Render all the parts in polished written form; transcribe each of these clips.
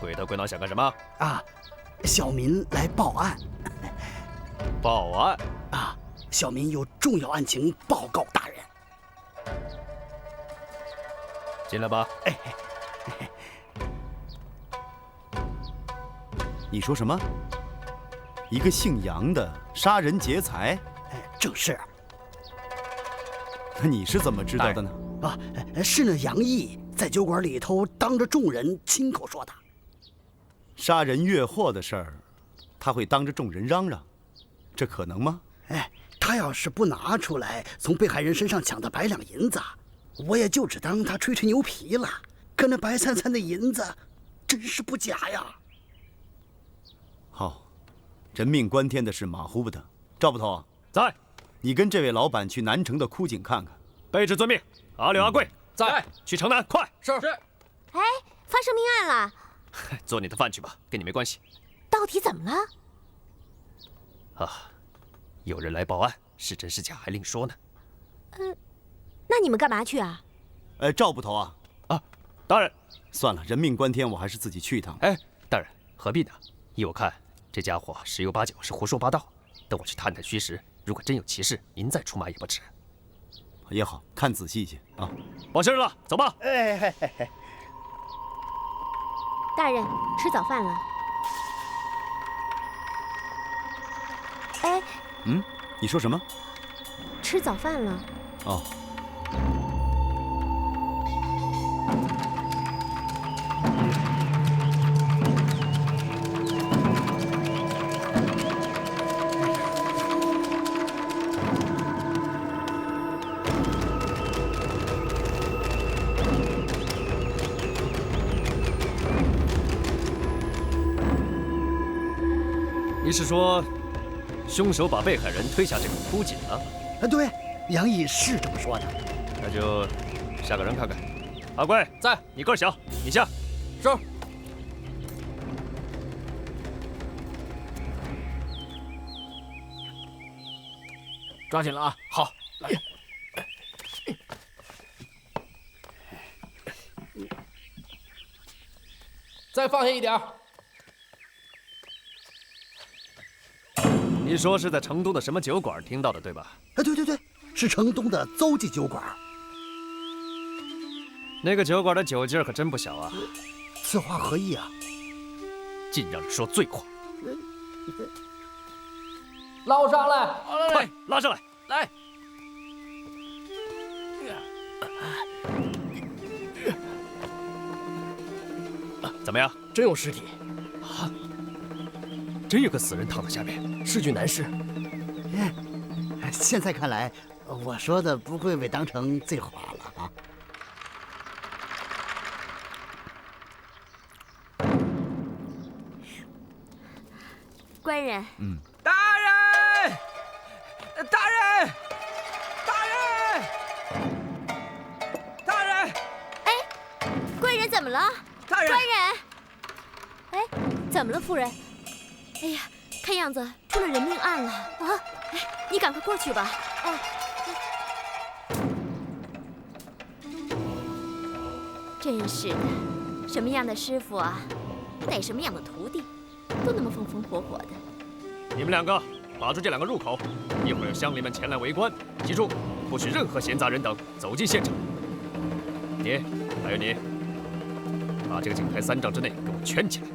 鬼头鬼脑想干什么？啊，小民来报案。报案啊，小民有重要案情报告大人。进来吧。你说什么？一个姓杨的杀人劫财？正是。那你是怎么知道的呢？啊，是那杨毅在酒馆里头当着众人亲口说的。杀人越货的事儿，他会当着众人嚷嚷，这可能吗？他要是不拿出来从被害人身上抢的100两银子，我也就只当他吹吹牛皮了。可那白灿灿的银子，真是不假呀。好，人命关天的事马虎不得。赵捕头，在。你跟这位老板去南城的枯井看看。卑职遵命。阿柳、阿贵在，去城南，快！是。哎，发生命案了。做你的饭去吧，跟你没关系。到底怎么了？啊，有人来报案，是真是假还另说呢。那你们干嘛去啊？赵捕头啊。大人。算了，人命关天，我还是自己去一趟。大人何必呢？依我看，这家伙十有八九是胡说八道。等我去探探虚实，如果真有其事，您再出马也不迟。也好看仔细些啊。报信了，走吧。大人，吃早饭了。哎，你说什么？吃早饭了。哦。你是说，凶手把被害人推下这个枯井了？对，杨毅是这么说的。那就下个人看看。阿贵在，你个儿小，你下。是。抓紧了啊！好，来。再放下一点。你说是在城东的什么酒馆听到的，对吧？对，是城东的邹记酒馆。那个酒馆的酒劲儿可真不小啊！此话何意啊？尽让人说醉话。捞上来，快拉上来！来。怎么样？真有尸体啊！真有个死人躺在下面，是具男尸。现在看来，我说的不会被当成醉话了啊。官人。大人！大人！大人！哎，官人怎么了？大人！官人！哎，怎么了，夫人？哎呀，看样子出了人命案了啊！哎，你赶快过去吧。真是的，什么样的师傅啊，带什么样的徒弟，都那么风风火火的。你们两个把住这2个入口，一会儿有乡邻们前来围观，记住，不许任何闲杂人等走进现场。你，还有你，把这个井台3丈之内给我圈起来。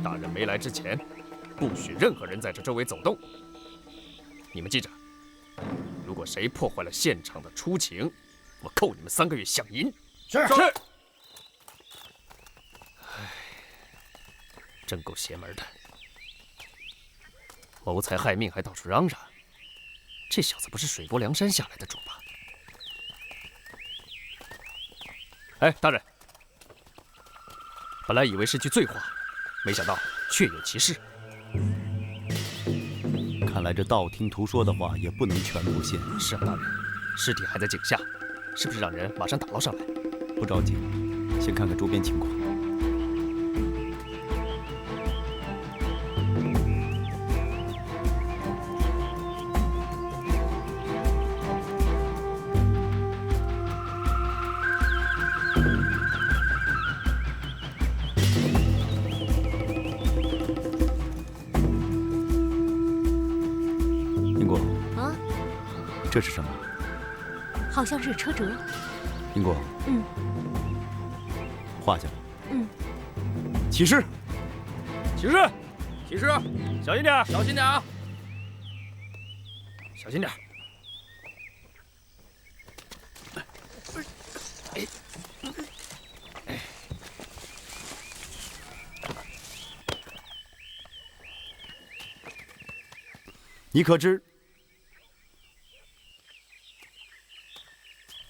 大人没来之前，不许任何人在这周围走动。你们记着，如果谁破坏了现场的出勤，我扣你们3个月饷银。是。唉，真够邪门的，谋财害命还到处嚷嚷，这小子不是水泊梁山下来的主吧？哎，大人，本来以为是句醉话，没想到确有其事。看来这道听途说的话也不能全部信。是啊，大人，尸体还在井下，是不是让人马上打捞上来？不着急，先看看周边情况。这是什么？好像是车辙。英国。画下来。起誓。起誓，骑士，小心点，小心点啊！小心点。你可知？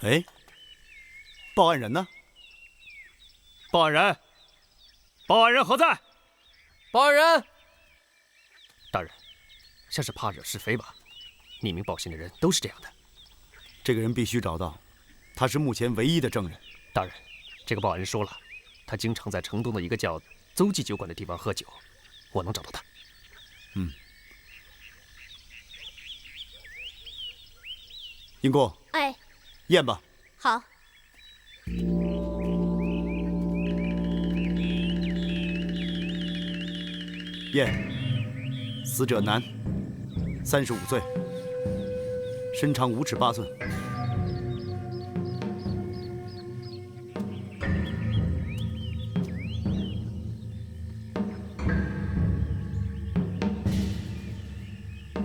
哎，报案人呢？报案人，报案人何在？报案人，大人，像是怕惹是非吧？匿名报信的人都是这样的。这个人必须找到，他是目前唯一的证人。大人，这个报案人说了，他经常在城东的一个叫邹记酒馆的地方喝酒，我能找到他。英公，哎，验吧。好。验，死者男，35岁，身长5尺8寸。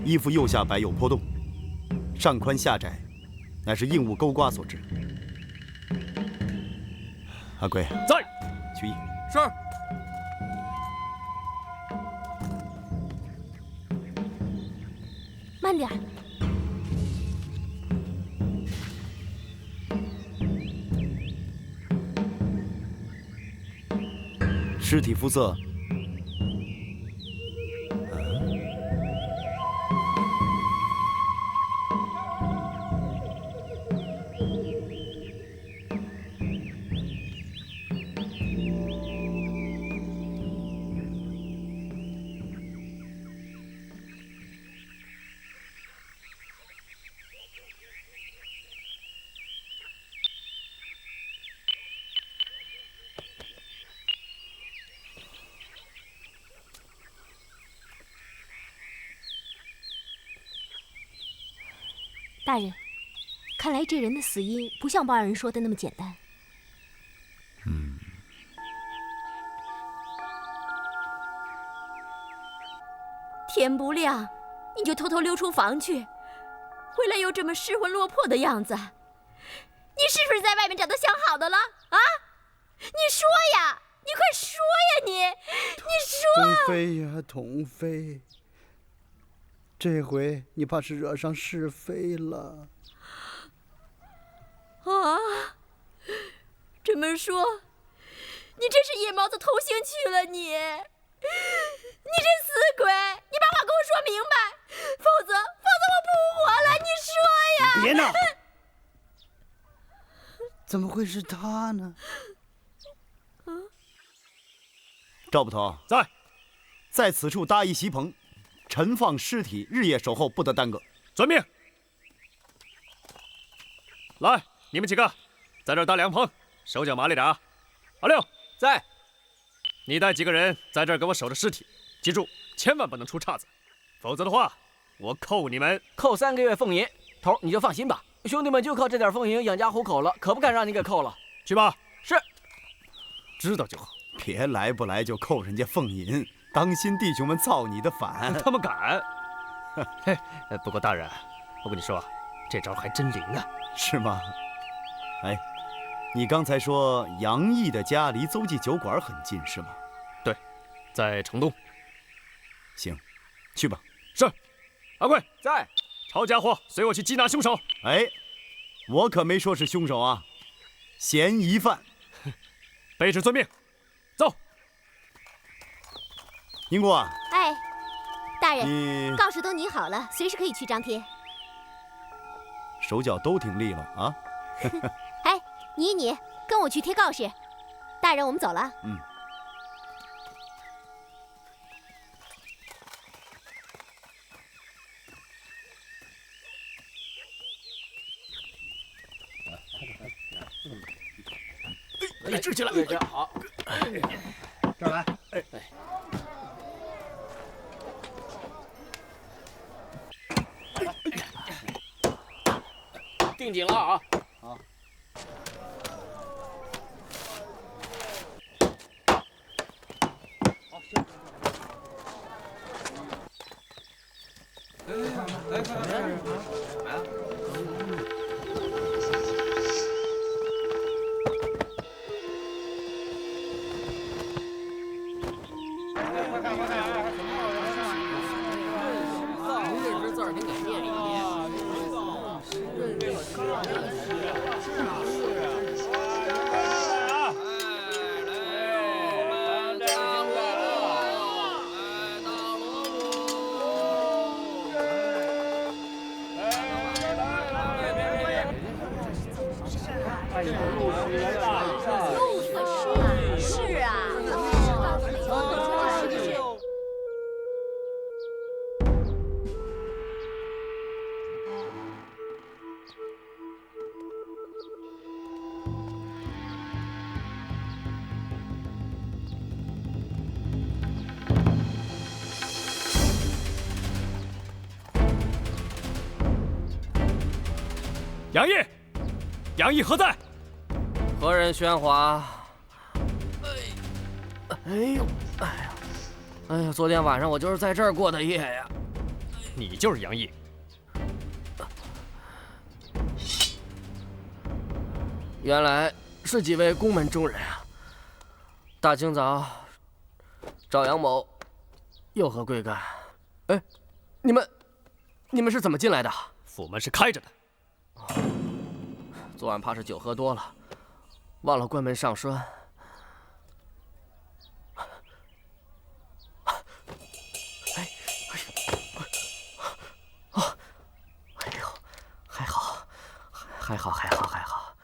衣服右下摆有破洞，上宽下窄，乃是硬物钩刮所致。阿贵，在。取衣。是。慢点儿。尸体肤色，大人，看来这人的死因不像报案人说的那么简单。天不亮，你就偷偷溜出房去，回来又这么失魂落魄的样子，你是不是在外面找到相好的了啊？你说呀，你快说呀，你说。童飞呀，童飞，这回你怕是惹上是非了。啊，这么说，你真是夜猫子偷腥去了你这死鬼！你把话跟我说明白，否则我不活了！你说呀！别闹！怎么会是他呢？赵捕头在此处搭一席棚，陈放尸体，日夜守候，不得耽搁。遵命。来，你们几个在这儿搭凉棚，手脚麻利点啊。阿六在。你带几个人在这儿给我守着尸体，记住，千万不能出岔子，否则的话，我扣你们。扣3个月俸银。头，你就放心吧，兄弟们就靠这点俸银养家糊口了，可不敢让你给扣了。去吧。是。知道就好。别来不来就扣人家俸银，当心弟兄们造你的反。他们敢。嘿，不过大人，我跟你说，这招还真灵啊。是吗？哎，你刚才说杨毅的家离邹记酒馆很近，是吗？对，在城东。行，去吧。是。阿贵在。抄家伙，随我去缉拿凶手。哎，我可没说是凶手啊，嫌疑犯。卑职遵命。走。英国啊。哎，大人，你告示都拟好了，随时可以去张贴。手脚都挺利落啊。哎，你跟我去贴告示。大人，我们走了。支起来。对，这好。这儿来。哎。定紧了啊！好。好，行。是啊。杨毅，杨毅何在？何人喧哗？哎呦，哎呀，哎呀！昨天晚上我就是在这儿过的夜呀。你就是杨毅？原来是几位宫门中人啊！大清早，赵阳某有何贵干？哎，你们是怎么进来的？府门是开着的。昨晚怕是酒喝多了，忘了关门上栓。哎呦，还好。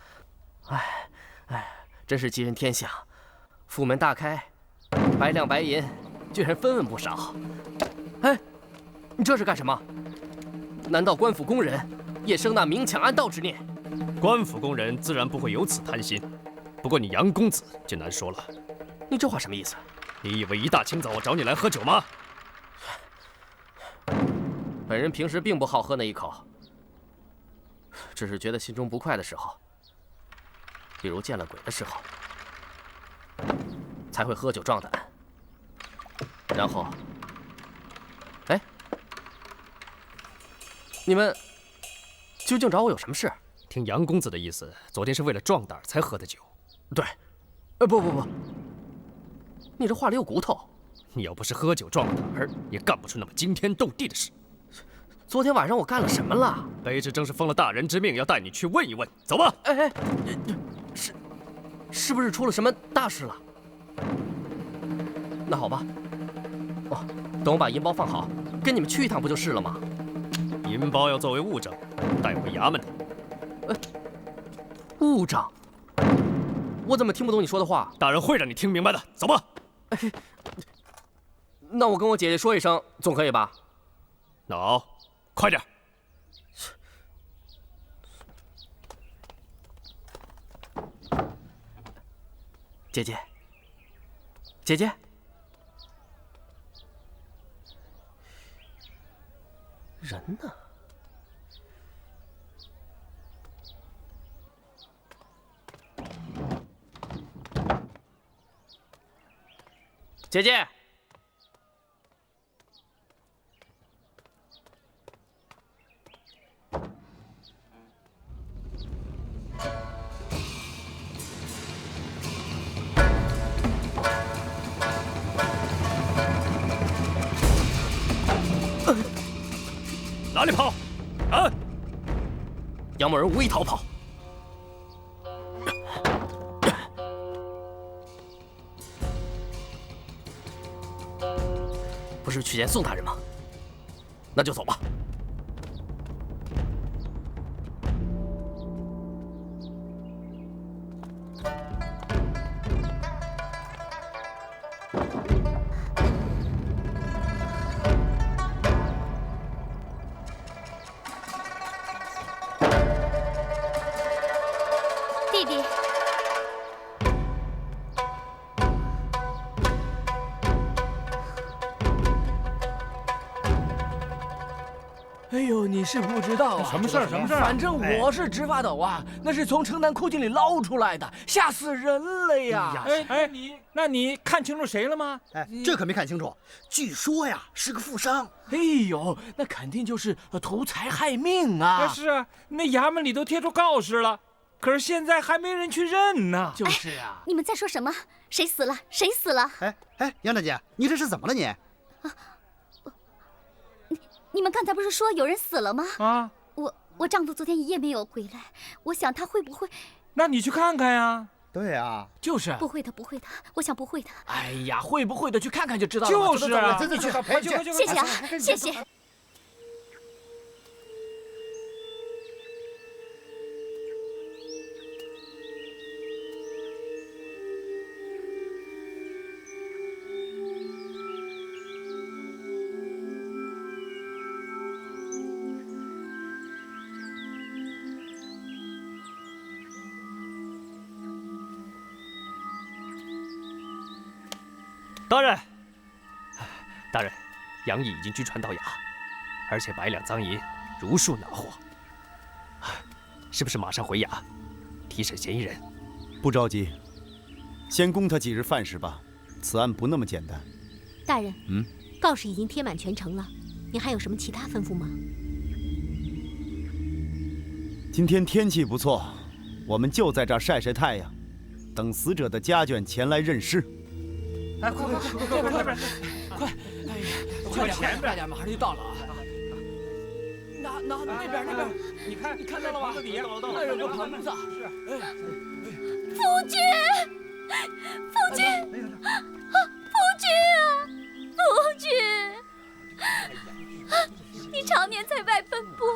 哎，真是吉人天相，府门大开，白亮白银居然分文不少。哎，你这是干什么？难道官府工人也生那明抢暗盗之念？官府工人自然不会有此贪心，不过你杨公子就难说了。你这话什么意思？你以为一大清早我找你来喝酒吗？本人平时并不好喝那一口，只是觉得心中不快的时候，比如见了鬼的时候，才会喝酒壮胆。然后，哎，你们究竟找我有什么事？听杨公子的意思，昨天是为了壮胆才喝的酒。对，不，你这话里有骨头。你要不是喝酒壮了胆儿，也干不出那么惊天动地的事。昨天晚上我干了什么了？卑职正是奉了大人之命，要带你去问一问。走吧。哎，是不是出了什么大事了？那好吧，等我把银包放好，跟你们去一趟不就是了吗？银包要作为物证，带回衙门的。物证？我怎么听不懂你说的话？大人会让你听明白的。走吧。那我跟我姐姐说一声，总可以吧？那好，快点。姐姐，人呢？姐姐。哪里跑？啊！杨某人无意逃跑。不是去见宋大人吗？那就走吧。弟弟，哎呦，你是不知道啊！什么事儿？什么事儿？反正我是直发抖啊，那是从城南枯井里捞出来的，吓死人了呀！哎，那你看清楚谁了吗？哎，这可没看清楚。据说呀，是个富商。哎呦，那肯定就是图财害命啊！是啊，那衙门里都贴出告示了，可是现在还没人去认呢。就是啊。你们在说什么？谁死了？谁死了？哎，杨大姐，你这是怎么了你？你们刚才不是说有人死了吗？啊，我丈夫昨天一夜没有回来，我想他会不会……那你去看看呀。对啊，就是。不会的，不会的，我想不会的。哎呀，会不会的，去看看就知道了。就是啊，自己去，快去！谢谢啊，谢谢。大人，杨毅已经拘传到衙，而且100两赃银如数拿获，是不是马上回衙提审嫌疑人？不着急，先供他几日饭食吧。此案不那么简单。大人，告示已经贴满全城了，您还有什么其他吩咐吗？今天天气不错，我们就在这儿晒晒太阳，等死者的家眷前来认尸。哎，快！哎呀，快点，马上就到了啊！那边，你看到了吗？那有个棚子。夫君，夫君，你常年在外奔波，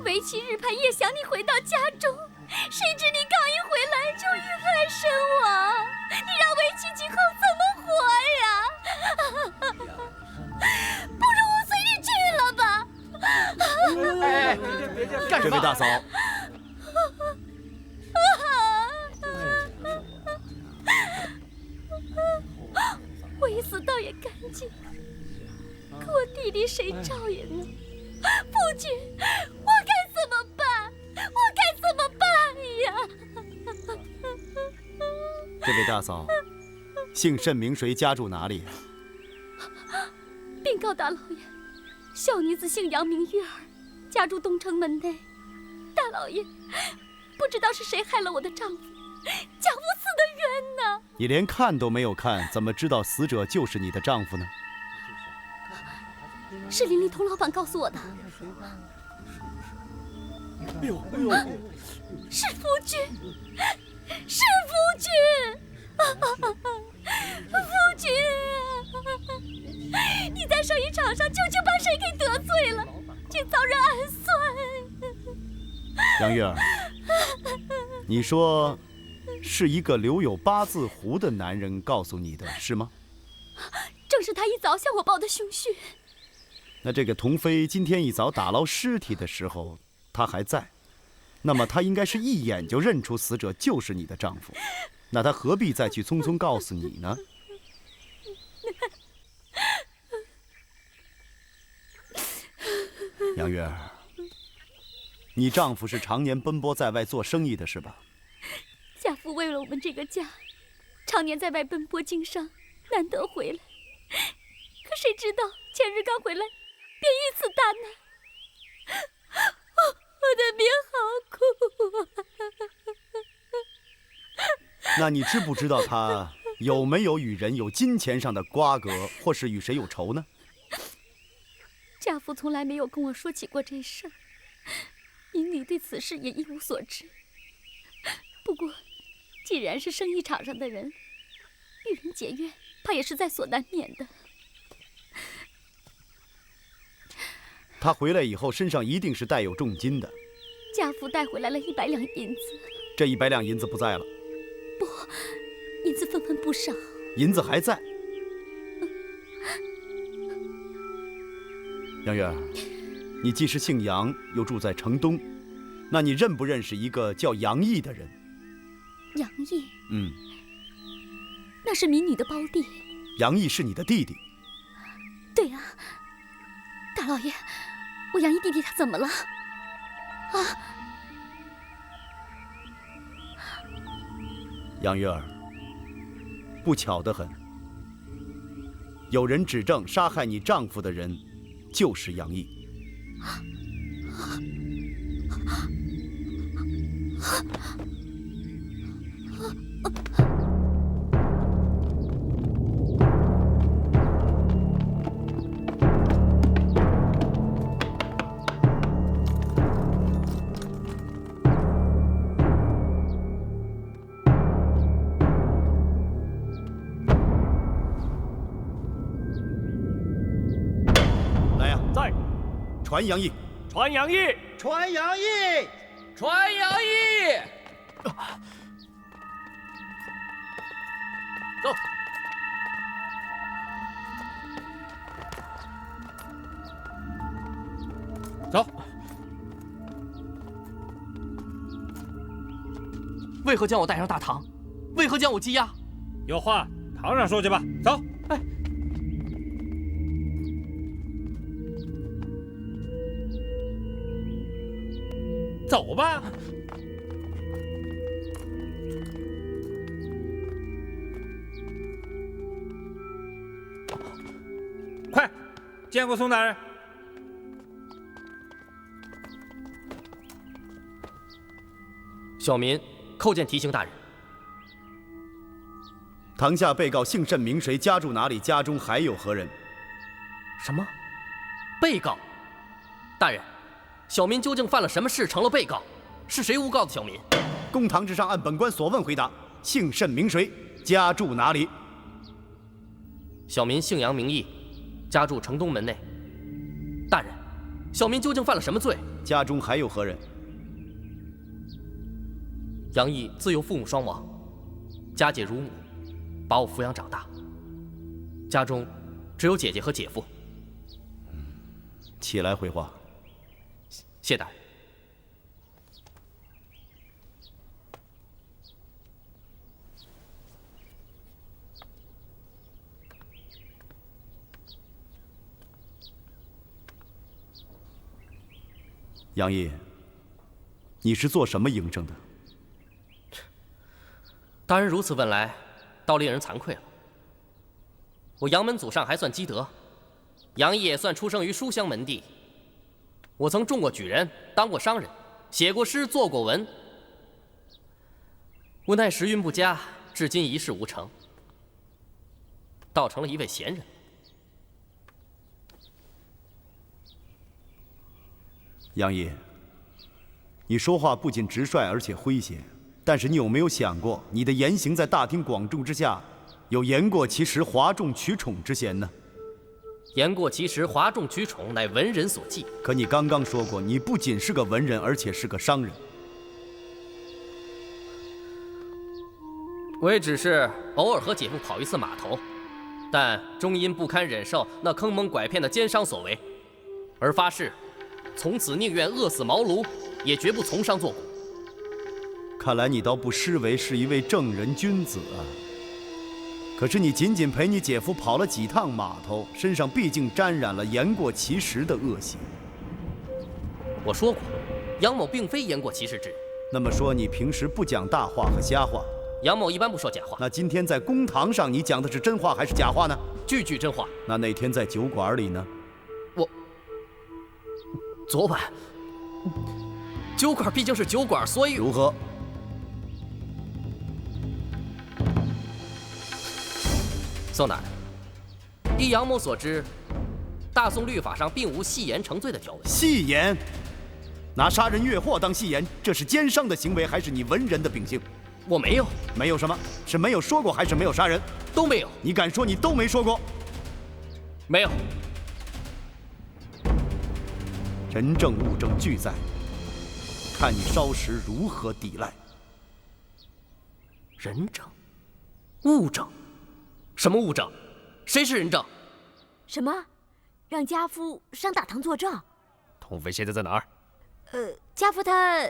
为妻日盼夜想你回到家中，谁知你刚一回来就遇害身亡，你让为妻今后怎么活呀？不如我随你去了吧。哎，干什么？这位大嫂，我一死倒也干净，可我弟弟谁照应呢？夫君，我该怎么办？呀？这位大嫂，姓甚名谁，家住哪里？禀告大老爷，小女子姓杨，名月儿，家住东城门内。大老爷，不知道是谁害了我的丈夫，丈夫死得冤呐！你连看都没有看，怎么知道死者就是你的丈夫呢？是邻里童老板告诉我的。是夫君，夫君，你在生意场上究竟把谁给得罪了，竟遭人暗算？杨月儿，你说是一个留有8字胡的男人告诉你的，是吗？正是他一早向我报的凶讯。那这个童飞今天一早打捞尸体的时候，他还在，那么他应该是一眼就认出死者就是你的丈夫，那他何必再去匆匆告诉你呢？杨月儿，你丈夫是常年奔波在外做生意的，是吧？家父为了我们这个家，常年在外奔波经商，难得回来。可谁知道前日刚回来，便遇此大难。我的命好苦啊！那你知不知道他有没有与人有金钱上的瓜葛，或是与谁有仇呢？家父从来没有跟我说起过这事儿，邻里对此事也一无所知。不过，既然是生意场上的人，与人结怨，怕也是在所难免的。他回来以后身上一定是带有重金的。家父带回来了100两银子。这100两银子不在了。不，银子分文不少。银子还在。杨月儿，你既是姓杨，又住在城东，那你认不认识一个叫杨毅的人？杨毅？嗯，那是民女的胞弟。杨毅是你的弟弟？对啊，大老爷，我杨毅弟弟他怎么了？啊！杨玉儿，不巧得很，有人指证杀害你丈夫的人就是杨毅。来呀，在，传杨毅，传杨毅，传杨毅，传杨毅，走。走。为何将我带上大堂？为何将我羁押？有话堂上说去吧。走。哎，走吧。快，见过宋大人。小民叩见提刑大人。堂下被告姓甚名谁，家住哪里，家中还有何人？什么？被告？大人，小民究竟犯了什么事成了被告？是谁诬告的小民？公堂之上按本官所问回答，姓甚名谁，家住哪里？小民姓杨名义，家住城东门内。大人，小民究竟犯了什么罪？家中还有何人？杨毅自幼父母双亡，家姐如母，把我抚养长大。家中只有姐姐和姐夫。起来回话。谢大人。杨毅，你是做什么营生的？大人如此问来，倒令人惭愧了。我杨门祖上还算积德，杨毅也算出生于书香门第。我曾中过举人，当过商人，写过诗，作过文。无奈时运不佳，至今一事无成，倒成了一位闲人。杨毅，你说话不仅直率，而且诙谐。但是你有没有想过，你的言行在大庭广众之下，有言过其实、哗众取宠之嫌呢？言过其实，哗众取宠，乃文人所忌。可你刚刚说过，你不仅是个文人，而且是个商人。我也只是偶尔和姐夫跑一次码头，但终因不堪忍受那坑蒙拐骗的奸商所为，而发誓，从此宁愿饿死茅庐，也绝不从商做贾。看来你倒不失为是一位正人君子啊。可是你仅仅陪你姐夫跑了几趟码头，身上毕竟沾染了言过其实的恶习。我说过，杨某并非言过其实之人。那么说你平时不讲大话和瞎话？杨某一般不说假话。那今天在公堂上，你讲的是真话还是假话呢？句句真话。那天在酒馆里呢？昨晚，酒馆毕竟是酒馆，所以如何？宋大人，依杨某所知，大宋律法上并无戏言成罪的条文。戏言？拿杀人越货当戏言，这是奸商的行为，还是你文人的秉性？我没有。没有什么？是没有说过，还是没有杀人？都没有。你敢说你都没说过？没有。人证物证俱在，看你稍时如何抵赖。人证、物证，什么物证？谁是人证？什么？让家夫上大堂作证？童飞现在在哪儿？家夫他，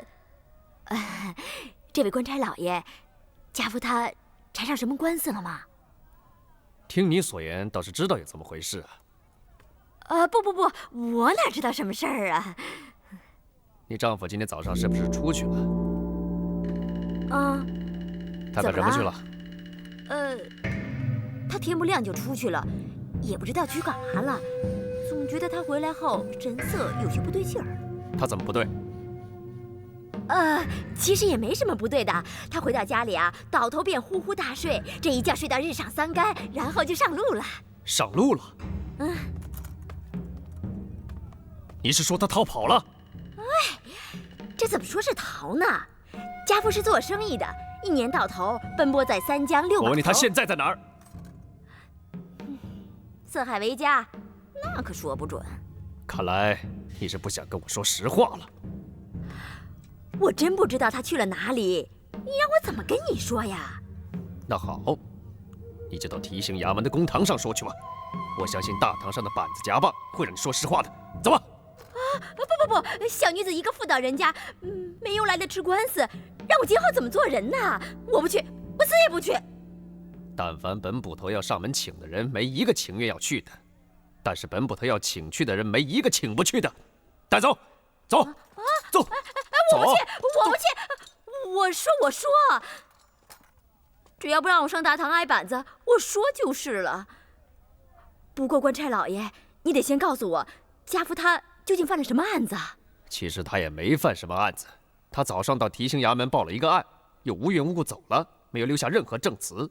这位官差老爷，家夫他缠上什么官司了吗？听你所言，倒是知道有这么回事啊。不，我哪知道什么事儿啊？你丈夫今天早上是不是出去了？啊，他干什么去了？他天不亮就出去了，也不知道去干嘛了。总觉得他回来后神色有些不对劲儿。他怎么不对？其实也没什么不对的。他回到家里啊，倒头便呼呼大睡，这一觉睡到日上三竿，然后就上路了。上路了？你是说他逃跑了？这怎么说是逃呢？家父是做生意的，一年到头奔波在三江六码头。我问你，他现在在哪儿？四海为家，那可说不准。看来你是不想跟我说实话了。我真不知道他去了哪里，你让我怎么跟你说呀？那好，你就到提刑衙门的公堂上说去吧。我相信大堂上的板子夹棒会让你说实话的。走吧。不，小女子一个妇道人家，没由来的吃官司，让我今后怎么做人呢？我不去，我死也不去。但凡本捕头要上门请的人，没一个情愿要去的；但是本捕头要请去的人，没一个请不去的。带走，走，走，我不去。我说，只要不让我上大堂挨板子，我说就是了。不过官差老爷，你得先告诉我，家父他究竟犯了什么案子啊？其实他也没犯什么案子，他早上到提刑衙门报了一个案，又无缘无故走了，没有留下任何证词。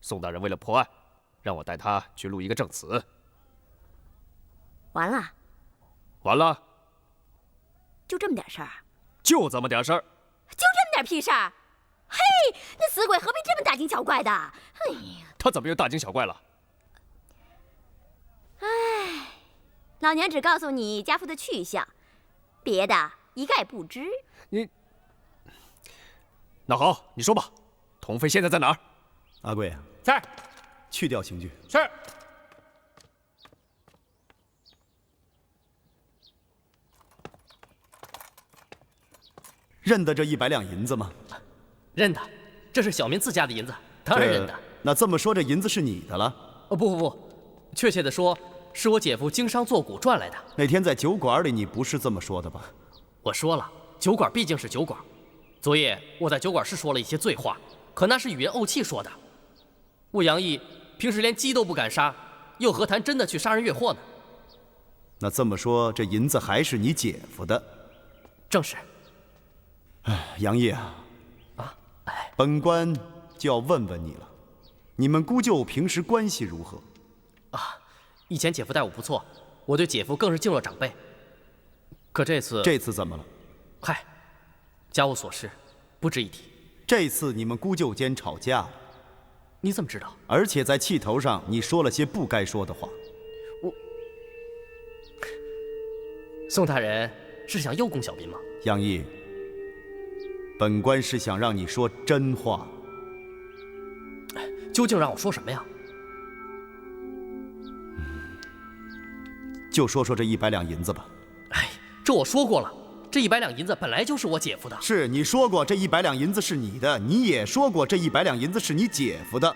宋大人为了破案，让我带他去录一个证词。完了，就这么点事儿？就这么点事儿？就这么点屁事儿？嘿，那死鬼何必这么大惊小怪的？哎呀，他怎么又大惊小怪了？老娘只告诉你家父的去向，别的一概不知。那好，你说吧，童飞现在在哪儿？阿贵，在。去掉刑具。是。认得这100两银子吗？认得，这是小民自家的银子，当然认得。那这么说，这银子是你的了？不，确切的说，是我姐夫经商做股赚来的。那天在酒馆里，你不是这么说的吧？我说了，酒馆毕竟是酒馆。昨夜我在酒馆是说了一些醉话，可那是语言怄气说的。我杨毅平时连鸡都不敢杀，又何谈真的去杀人越货呢？那这么说，这银子还是你姐夫的？正是。杨毅啊，本官就要问问你了，你们姑舅平时关系如何？以前姐夫待我不错，我对姐夫更是敬若长辈。可这次怎么了？嗨，家务琐事，不值一提。这次你们姑舅间吵架了。你怎么知道？而且在气头上，你说了些不该说的话。宋大人是想诱供小民吗？杨毅，本官是想让你说真话。究竟让我说什么呀？就说这100两银子吧。这我说过了，这100两银子本来就是我姐夫的。是你说过这100两银子是你的，你也说过这100两银子是你姐夫的。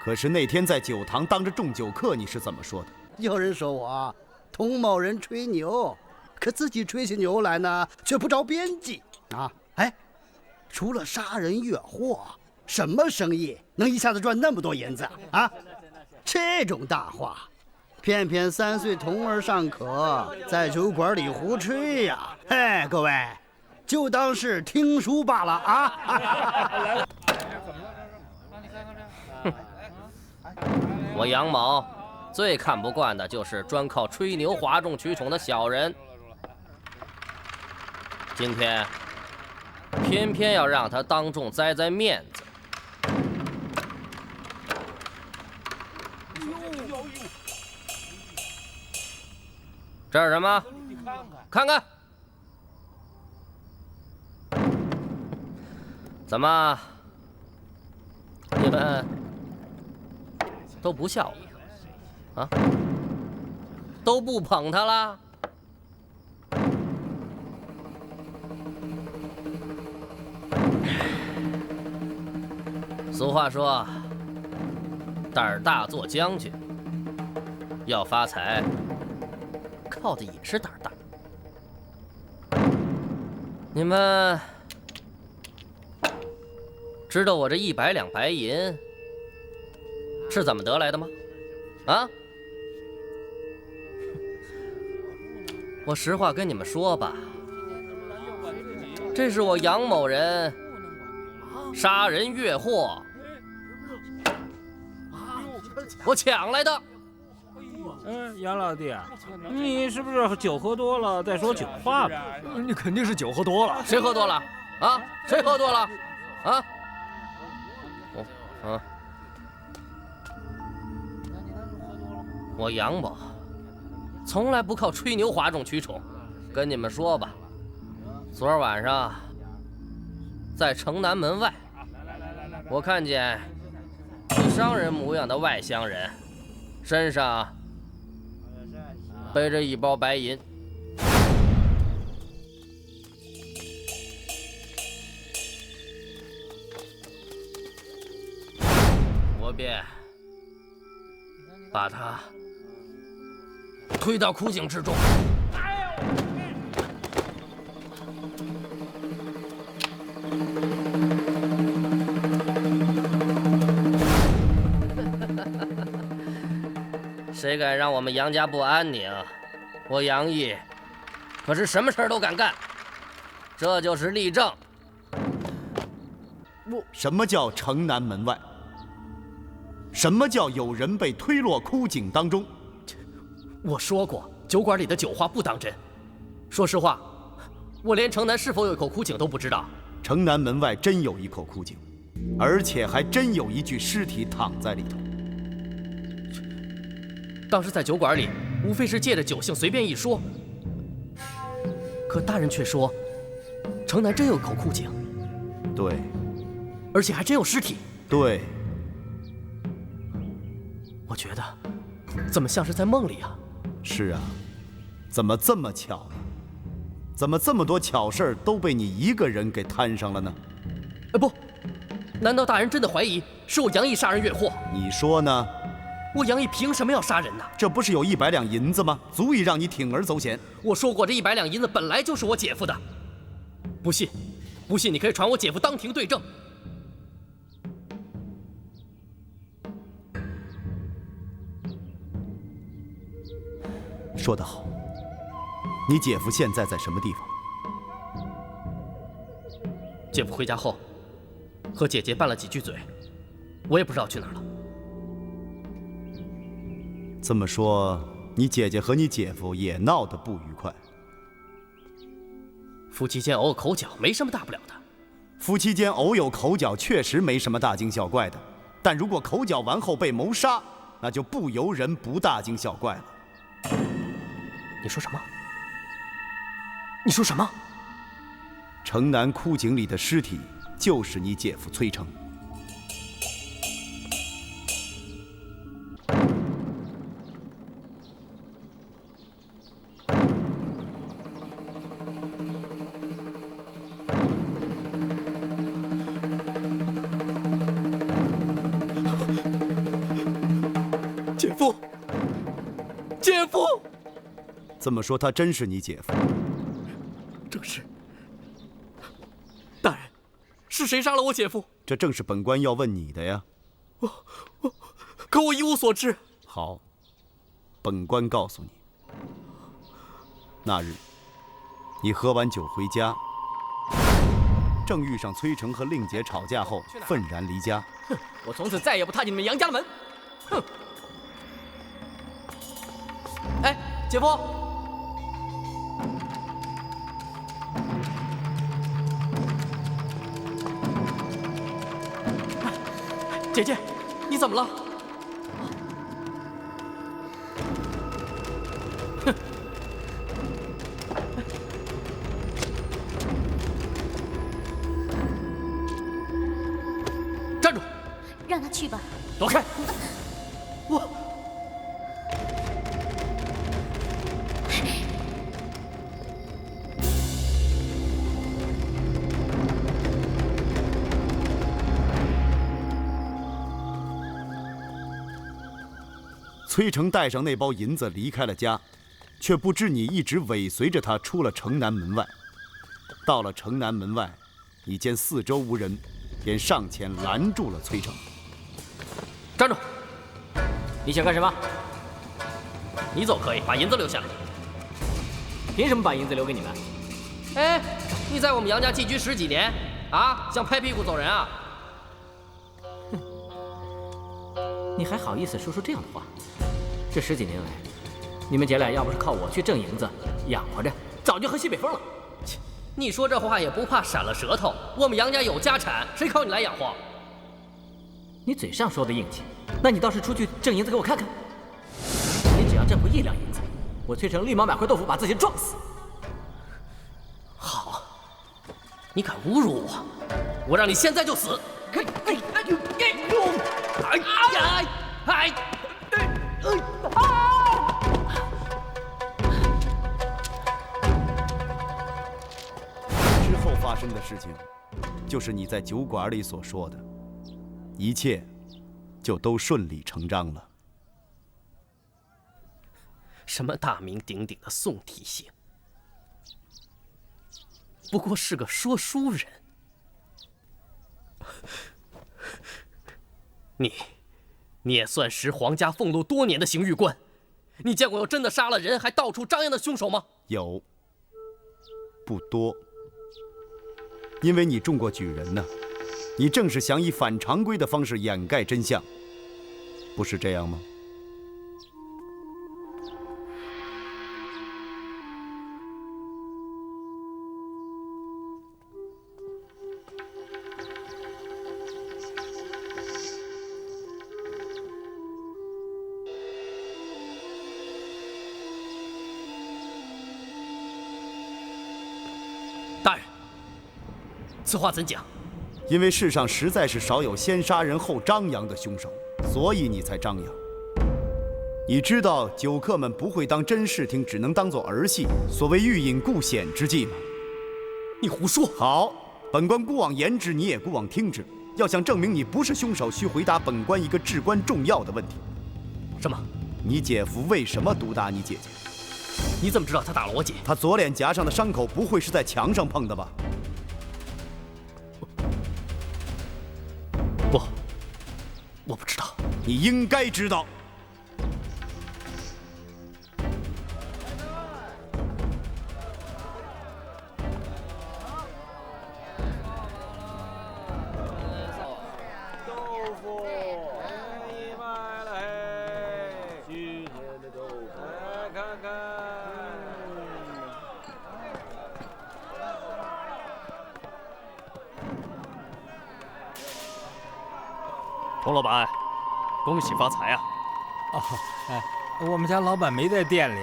可是那天在酒堂当着众酒客，你是怎么说的？有人说我同某人吹牛，可自己吹起牛来呢，却不着边际啊！除了杀人越货，什么生意能一下子赚那么多银子啊？这种大话，偏偏3岁童儿尚可，在酒馆里胡吹呀！各位，就当是听书罢了啊！我杨某最看不惯的就是专靠吹牛哗众取宠的小人。今天偏偏要让他当众栽面子。这是什么？看看。怎么？你们都不笑我啊？都不捧他了？俗话说，胆儿大做将军，要发财靠的也是胆大。你们知道我这100两白银是怎么得来的吗？啊？我实话跟你们说吧，这是我杨某人杀人越货，我抢来的。杨老弟，你是不是酒喝多了在说酒话吧？你肯定是酒喝多了。谁喝多了？啊？谁喝多了？啊？我杨某从来不靠吹牛哗众取宠。跟你们说吧，昨儿晚上在城南门外，我看见一商人模样的外乡人，身上背着1包白银。我便把他推到枯井之中。谁敢让我们杨家不安宁，我杨毅可是什么事儿都敢干，这就是例证。什么叫城南门外？什么叫有人被推落枯井当中？我说过，酒馆里的酒话不当真。说实话，我连城南是否有一口枯井都不知道。城南门外真有一口枯井，而且还真有一具尸体躺在里头。当时在酒馆里，无非是借着酒兴随便一说。可大人却说，城南真有口枯井。对，而且还真有尸体。对。我觉得，怎么像是在梦里啊？是啊，怎么这么巧呢？怎么这么多巧事儿都被你一个人给摊上了呢？不，难道大人真的怀疑是我杨毅杀人越货？你说呢？我杨毅凭什么要杀人呢？这不是有100两银子吗？足以让你铤而走险。我说过，这100两银子本来就是我姐夫的。不信，你可以传我姐夫当庭对证。说得好，你姐夫现在在什么地方？姐夫回家后，和姐姐拌了几句嘴，我也不知道去哪儿了。这么说，你姐姐和你姐夫也闹得不愉快？夫妻间偶有口角，没什么大不了的。夫妻间偶有口角，确实没什么大惊小怪的。但如果口角完后被谋杀，那就不由人不大惊小怪了。你说什么？你说什么？城南枯井里的尸体就是你姐夫崔成。姐夫，姐夫！这么说，他真是你姐夫？正是。大人，是谁杀了我姐夫？这正是本官要问你的呀。可我一无所知。好，本官告诉你，那日你喝完酒回家，正遇上崔成和令姐吵架后，愤然离家。哼！我从此再也不踏进你们杨家的门。哼！哎，姐夫。姐姐，你怎么了？哼！站住！让他去吧。躲开！我。崔成带上那包银子离开了家，却不知你一直尾随着他出了城南门外。到了城南门外，你见四周无人，便上前拦住了崔成。站住！你想干什么？你走可以，把银子留下。凭什么把银子留给你们？哎，你在我们杨家寄居10几年啊，想拍屁股走人啊？你还好意思说出这样的话？这10几年来，你们姐俩要不是靠我去挣银子养活着，早就喝西北风了。你说这话也不怕闪了舌头？我们杨家有家产，谁靠你来养活？你嘴上说的硬气，那你倒是出去挣银子给我看看。你只要挣回1两银子，我崔成立马买块豆腐把自己撞死。好，你敢侮辱我，我让你现在就死！之后发生的事情，就是你在酒馆里所说的，一切就都顺理成章了。什么大名鼎鼎的宋提刑，不过是个说书人。你也算识皇家俸禄多年的刑狱官，你见过有真的杀了人还到处张扬的凶手吗？有，不多。因为你中过举人呢，你正是想以反常规的方式掩盖真相，不是这样吗？大人，此话怎讲？因为世上实在是少有先杀人后张扬的凶手，所以你才张扬。你知道酒客们不会当真视听，只能当作儿戏，所谓欲饮故险之计吗？你胡说！好，本官姑往言之，你也姑往听之。要想证明你不是凶手，需回答本官一个至关重要的问题：什么？你姐夫为什么毒打你姐姐？你怎么知道他打了我姐？他左脸颊上的伤口不会是在墙上碰的吧？不，我不知道。你应该知道。豆腐，便宜卖了嘿！新鲜的豆腐，来看看。童老板，恭喜发财啊！哦，哎，我们家老板没在店里，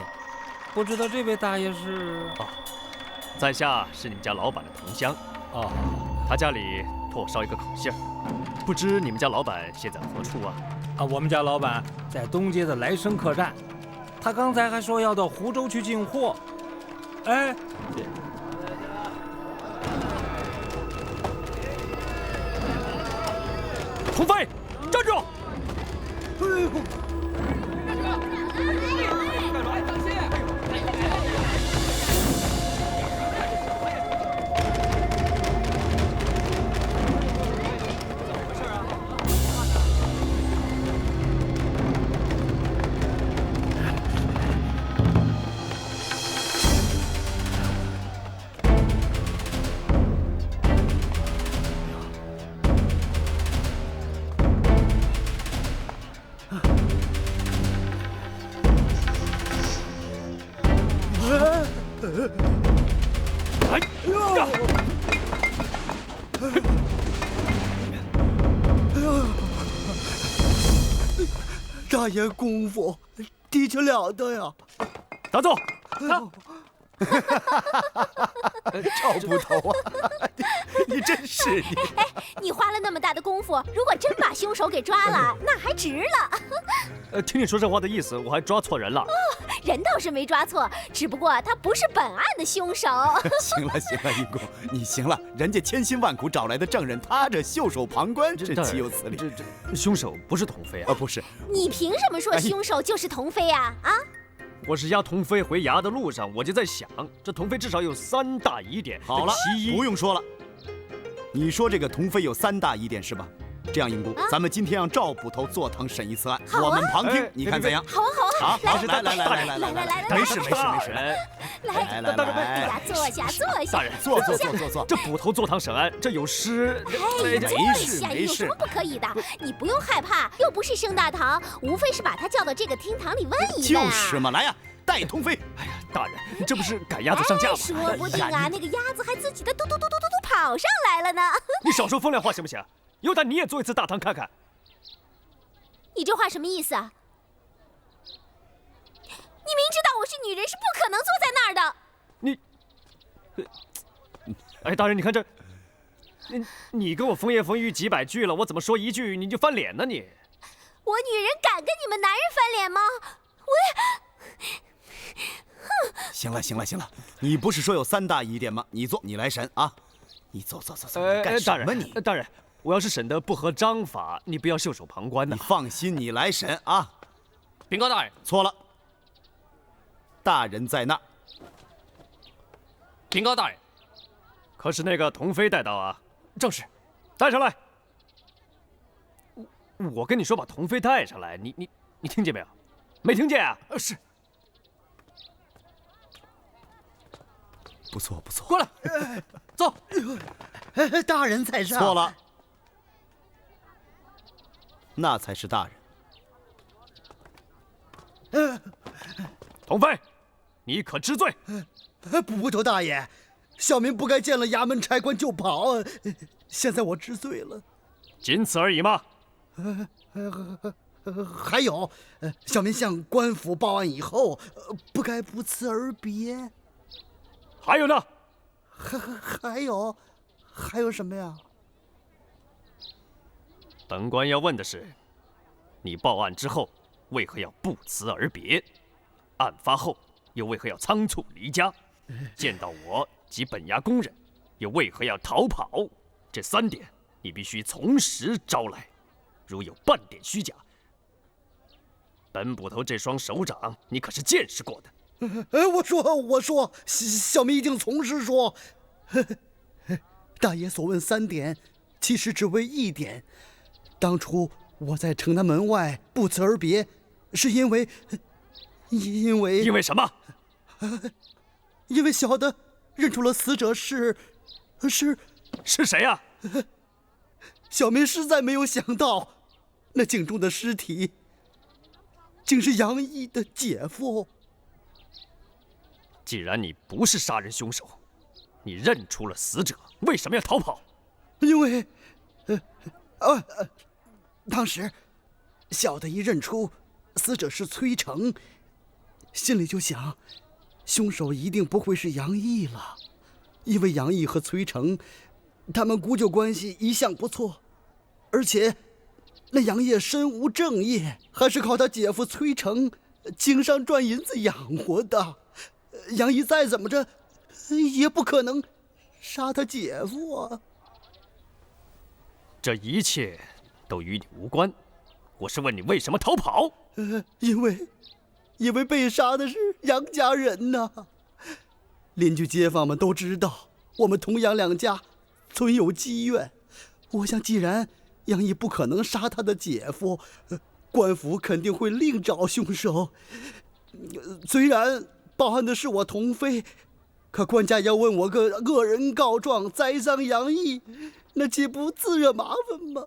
不知道这位大爷是？哦，在下是你们家老板的同乡。哦，他家里托我捎一个口信儿，不知你们家老板现在何处啊？啊，我们家老板在东街的来生客栈，他刚才还说要到湖州去进货。哎，童飞，站住！大爷功夫的确了得呀！打住！赵捕头啊，你真是你！哎，你花了那么大的功夫，如果真把凶手给抓了，那还值了。听你说这话的意思，我还抓错人了。哦，人倒是没抓错，只不过他不是本案的凶手。行了行了，义公，你行了。人家千辛万苦找来的证人，他这袖手旁观，这岂有此理？这凶手不是童飞啊！不是。你凭什么说凶手就是童飞啊？啊？我是押童妃回衙的路上，我就在想，这童妃至少有3大疑点。好了，其一，不用说了。你说这个童妃有3大疑点是吧？这样，英姑，咱们今天让赵捕头坐堂审一次案，我们旁听，你看怎样？好啊，好啊，好，来，没事。来呀，坐下。大人，坐。这捕头坐堂审案，这有失。哎，坐下，有什么不可以的？你不用害怕，又不是升大堂，无非是把他叫到这个厅堂里问一问。就是嘛，来呀，带童妃。哎呀，大人，你这不是赶鸭子上架吗？说不定啊，那个鸭子还自己的嘟跑上来了呢。你少说风凉话行不行？有胆你也坐一次大堂看看。你这话什么意思啊？你明知道我是女人，是不可能坐在那儿的。哎，大人，你看这，你跟我风言风语几百句了，我怎么说一句你就翻脸呢？你，我女人敢跟你们男人翻脸吗？行了，你不是说有3大疑点吗？你坐，你来审啊！你坐，干什么你？大人，我要是审得不合章法，你不要袖手旁观呐。你放心，你来审啊！禀告大人，错了，大人在那儿。禀告大人，可是那个童妃带到啊？正是，带上来。我跟你说，把童妃带上来，你听见没有？没听见啊？是。不错，过来，走。大人在上。错了，那才是大人。童妃，你可知罪？捕头大爷，小民不该见了衙门差官就跑，现在我知罪了。仅此而已吗？还有，小民向官府报案以后，不该不辞而别。还有呢？还有什么呀？本官要问的是，你报案之后为何要不辞而别？案发后又为何要仓促离家？见到我及本衙工人，又为何要逃跑？这3点你必须从实招来。如有半点虚假，本捕头这双手掌你可是见识过的。我说，小民一定从实说。大爷所问3点，其实只为1点。当初我在城南门外不辞而别，是因为什么？因为小的认出了死者是谁呀？小民实在没有想到，那井中的尸体竟是杨毅的姐夫。既然你不是杀人凶手，你认出了死者，为什么要逃跑？因为，当时小的一认出死者是崔成，心里就想，凶手一定不会是杨毅了，因为杨毅和崔成，他们姑舅关系一向不错，而且那杨业身无正业，还是靠他姐夫崔成经商赚银子养活的。杨毅再怎么着，也不可能杀他姐夫啊！这一切都与你无关。我是问你为什么逃跑？因为被杀的是杨家人呐。邻居街坊们都知道，我们童杨两家存有积怨。我想，既然杨毅不可能杀他的姐夫，官府肯定会另找凶手。虽然报案的是我童妃，可官家要问我个恶人告状栽赃杨毅，那岂不自惹麻烦吗？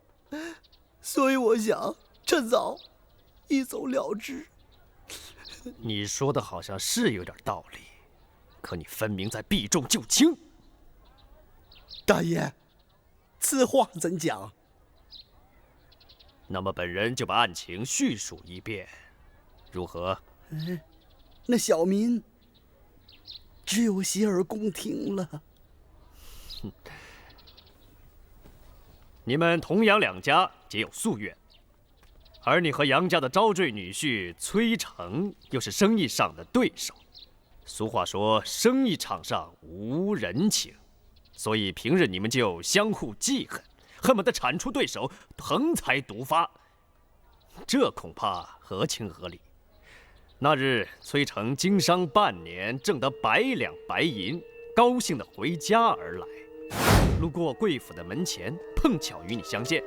所以我想趁早一走了之。你说的好像是有点道理，可你分明在避重就轻。大爷，此话怎讲？那么本人就把案情叙述一遍，如何？那小民只有洗耳恭听了。你们童杨两家皆有夙愿，而你和杨家的招赘女婿崔成又是生意上的对手。俗话说，生意场上无人情，所以平日你们就相互记恨，恨不得铲除对手，横财独发。这恐怕合情合理。那日崔成经商半年，挣得100两白银，高兴地回家而来，路过贵府的门前，碰巧与你相见。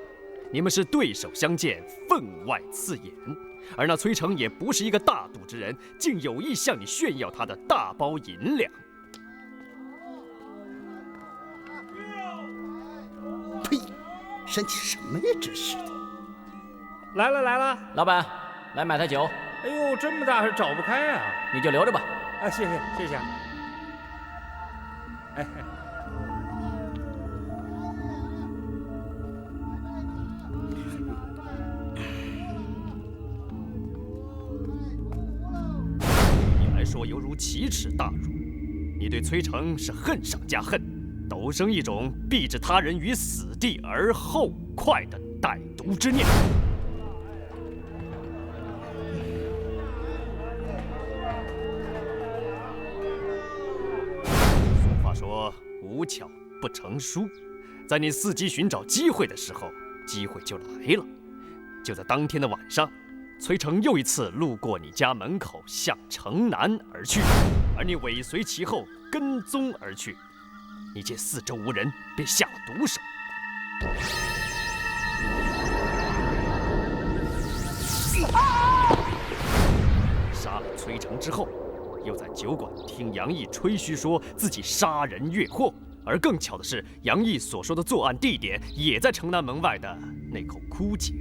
你们是对手相见，分外刺眼。而那崔成也不是一个大度之人，竟有意向你炫耀他的大包银两。呸！神气什么呀？真是的！来了来了，老板，来买台酒。哎呦，这么大还找不开啊！你就留着吧。啊，谢谢谢谢。哎，你来说犹如奇耻大辱。你对崔成是恨上加恨，陡生一种避置他人于死地而后快的歹毒之念。俗话说无巧不成书，在你伺机寻找机会的时候，机会就来了。就在当天的晚上，崔成又一次路过你家门口，向城南而去，而你尾随其后，跟踪而去。你见四周无人，便下了毒手。杀了崔成之后，又在酒馆听杨毅吹嘘说自己杀人越货，而更巧的是，杨毅所说的作案地点也在城南门外的那口枯井。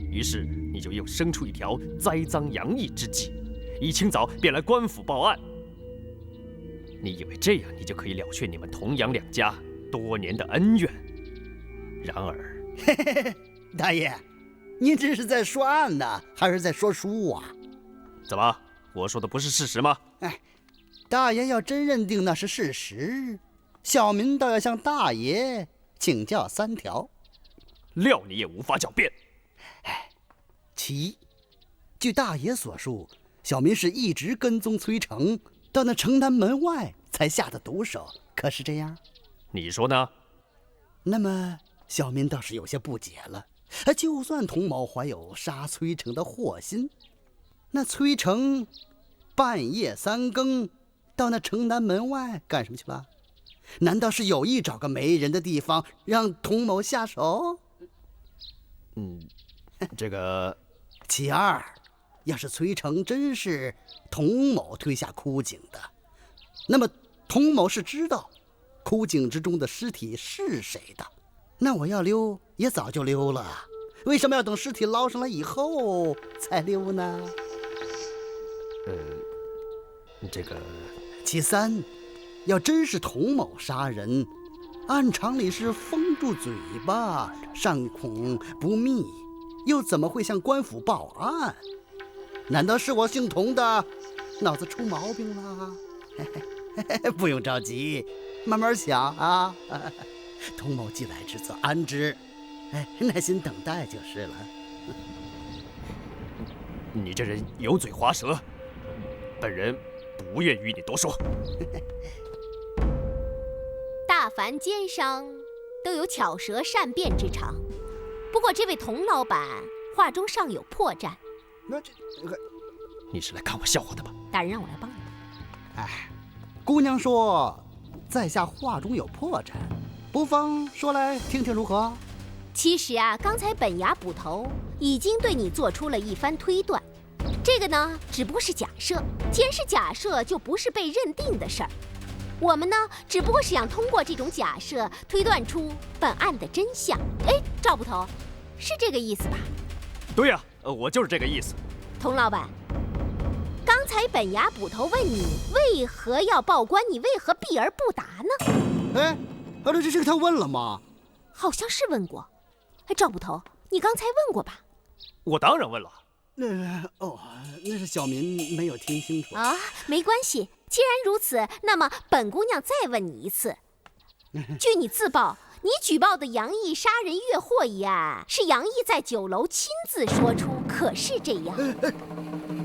于是你就又生出一条栽赃杨毅之计，一清早便来官府报案。你以为这样你就可以了却你们童杨两家多年的恩怨？然而，大爷，您这是在说案呢，还是在说书啊？怎么，我说的不是事实吗？哎，大爷要真认定那是事实，小民倒要向大爷请教3条。料你也无法狡辩。其一，据大爷所述，小民是一直跟踪崔成，到那城南门外才下的毒手，可是这样？你说呢？那么小民倒是有些不解了。就算童某怀有杀崔成的祸心，那崔成半夜3更到那城南门外干什么去了？难道是有意找个没人的地方让童某下手？这个。其二，要是崔成真是童某推下枯井的，那么童某是知道枯井之中的尸体是谁的，那我要溜也早就溜了，为什么要等尸体捞上来以后才溜呢？这个。其三，要真是童某杀人，按常理是封住嘴巴，善孔不密，又怎么会向官府报案？难道是我姓童的脑子出毛病了？不用着急，慢慢想啊。童某既来之则安之，耐心等待就是了。你这人油嘴滑舌，本人不愿与你多说。大凡奸商都有巧舌善辩之长，不过这位童老板话中尚有破绽。你是来看我笑话的吧？大人让我来帮你。姑娘说在下话中有破绽，不妨说来听听如何？其实啊，刚才本衙捕头已经对你做出了一番推断，这个呢只不过是假设，既然是假设，就不是被认定的事儿。我们呢只不过是想通过这种假设推断出本案的真相。赵捕头，是这个意思吧？对呀，我就是这个意思。童老板，刚才本衙捕头问你为何要报官，你为何避而不答呢？这个他问了吗？好像是问过。赵捕头，你刚才问过吧？我当然问了。那是小民没有听清楚啊，没关系。既然如此，那么本姑娘再问你一次。据你自曝，你举报的杨毅杀人越货一案，是杨毅在酒楼亲自说出，可是这样？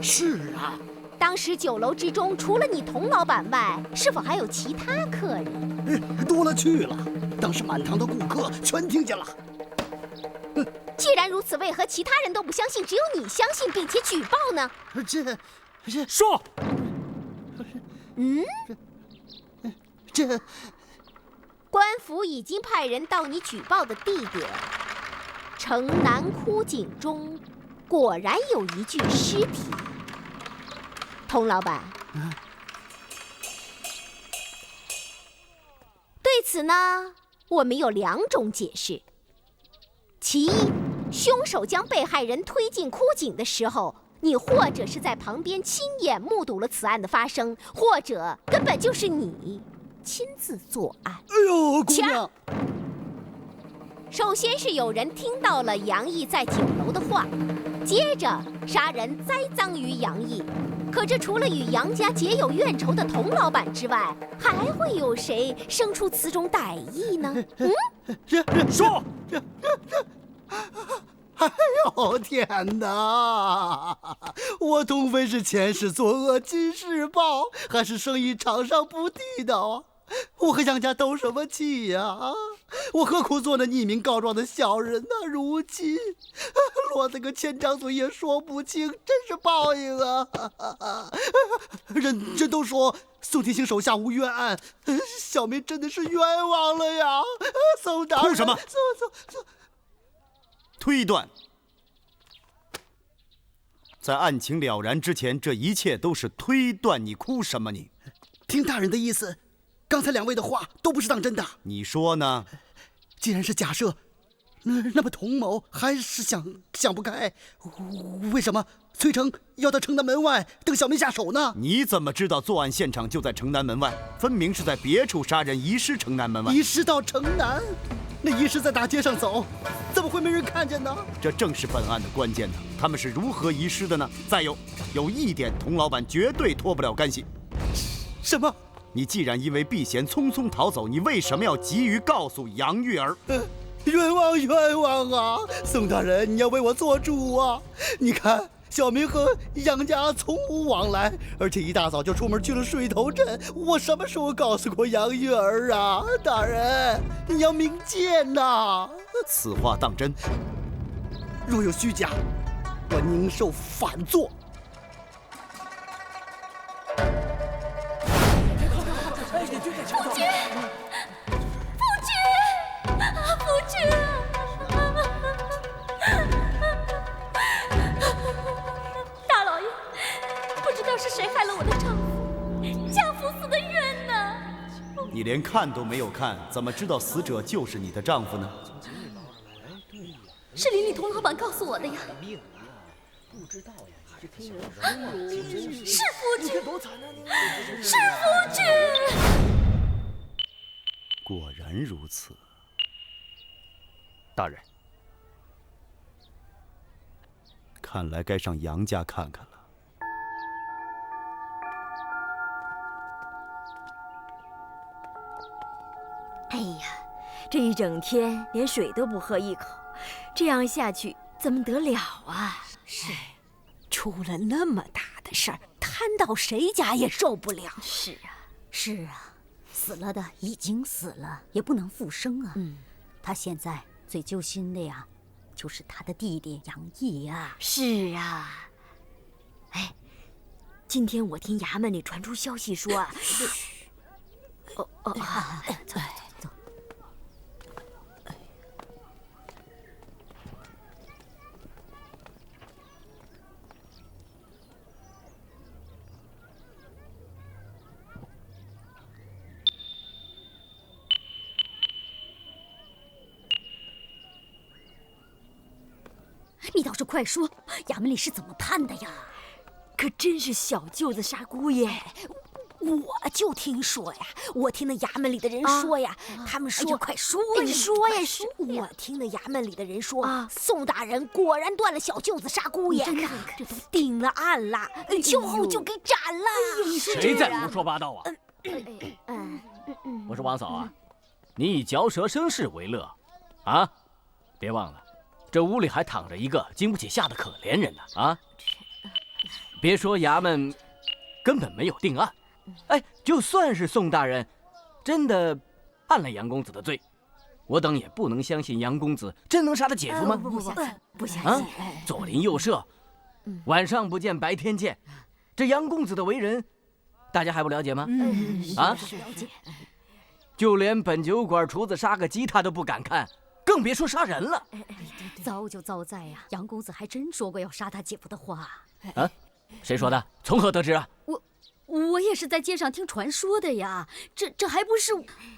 是啊。当时酒楼之中，除了你童老板外，是否还有其他客人？多了去了，当时满堂的顾客全听见了。既然如此，为何其他人都不相信，只有你相信并且举报呢？这说，这官府已经派人到你举报的地点城南枯井中，果然有一具尸体。童老板，对此呢，我们有2种解释。其一，凶手将被害人推进枯井的时候，你或者是在旁边亲眼目睹了此案的发生，或者根本就是你亲自作案。哎呦，姑娘！首先是有人听到了杨毅在酒楼的话，接着杀人栽赃于杨毅。可这除了与杨家结有怨仇的童老板之外，还会有谁生出此种歹意呢？说。哎呦天哪！我童飞是前世作恶今世报，还是生意场上不地道啊？我和杨家斗什么气呀？我何苦做那匿名告状的小人呢？如今落得个千张嘴也说不清，真是报应啊！人都说宋天星手下无冤案，小民真的是冤枉了呀！宋大人，哭什么？推断，在案情了然之前，这一切都是推断。你哭什么你？听大人的意思，刚才2位的话都不是当真的。你说呢？既然是假设，那么童某还是想不开，为什么崔成要到城南门外等小民下手呢？你怎么知道作案现场就在城南门外？分明是在别处杀人，遗失城南门外。遗失到城南？那遗失在大街上走，怎么会没人看见呢？这正是本案的关键呢。他们是如何遗失的呢？再有一点，童老板绝对脱不了干系。什么？你既然因为避嫌匆匆逃走，你为什么要急于告诉杨玉儿？冤枉啊！宋大人，你要为我做主啊！你看，小民和杨家从无往来，而且一大早就出门去了水头镇。我什么时候告诉过杨玉儿啊？大人，你要明鉴呐！此话当真？若有虚假，我宁受反坐。夫君！大老爷，不知道是谁害了我的丈夫，家父死的冤呐！你连看都没有看，怎么知道死者就是你的丈夫呢？是邻里童老板告诉我的呀。不知道呀，是听人说。是夫君，是夫君。果然如此。大人，看来该上杨家看看了。哎呀，这一整天连水都不喝一口，这样下去怎么得了啊？是，出了那么大的事儿，摊到谁家也受不了。是啊，是啊，死了的已经死了，也不能复生啊。他现在最揪心的呀，就是他的弟弟杨毅啊。是啊，哎，今天我听衙门里传出消息说啊，走。你倒是快说，衙门里是怎么判的呀？可真是小舅子杀姑爷。我就听说呀，我听那衙门里的人说呀，他们说，快说呀，你说呀，我听那衙门里的人说，宋大人果然断了小舅子杀姑爷，这都定了案了，秋后就给斩了。谁在胡说八道啊？我说王嫂啊，你以嚼舌生事为乐啊？别忘了，这屋里还躺着一个经不起吓的可怜人呢啊！别说衙门根本没有定案，哎，就算是宋大人真的判了杨公子的罪，我等也不能相信杨公子真能杀他姐夫吗？不相啊信。左邻右舍，晚上不见白天见，这杨公子的为人，大家还不了解吗？啊，了解。就连本酒馆厨子杀个鸡他都不敢看，更别说杀人了。糟就糟在呀，杨公子还真说过要杀他姐夫的话。啊，谁说的？从何得知啊？我也是在街上听传说的呀，这还不是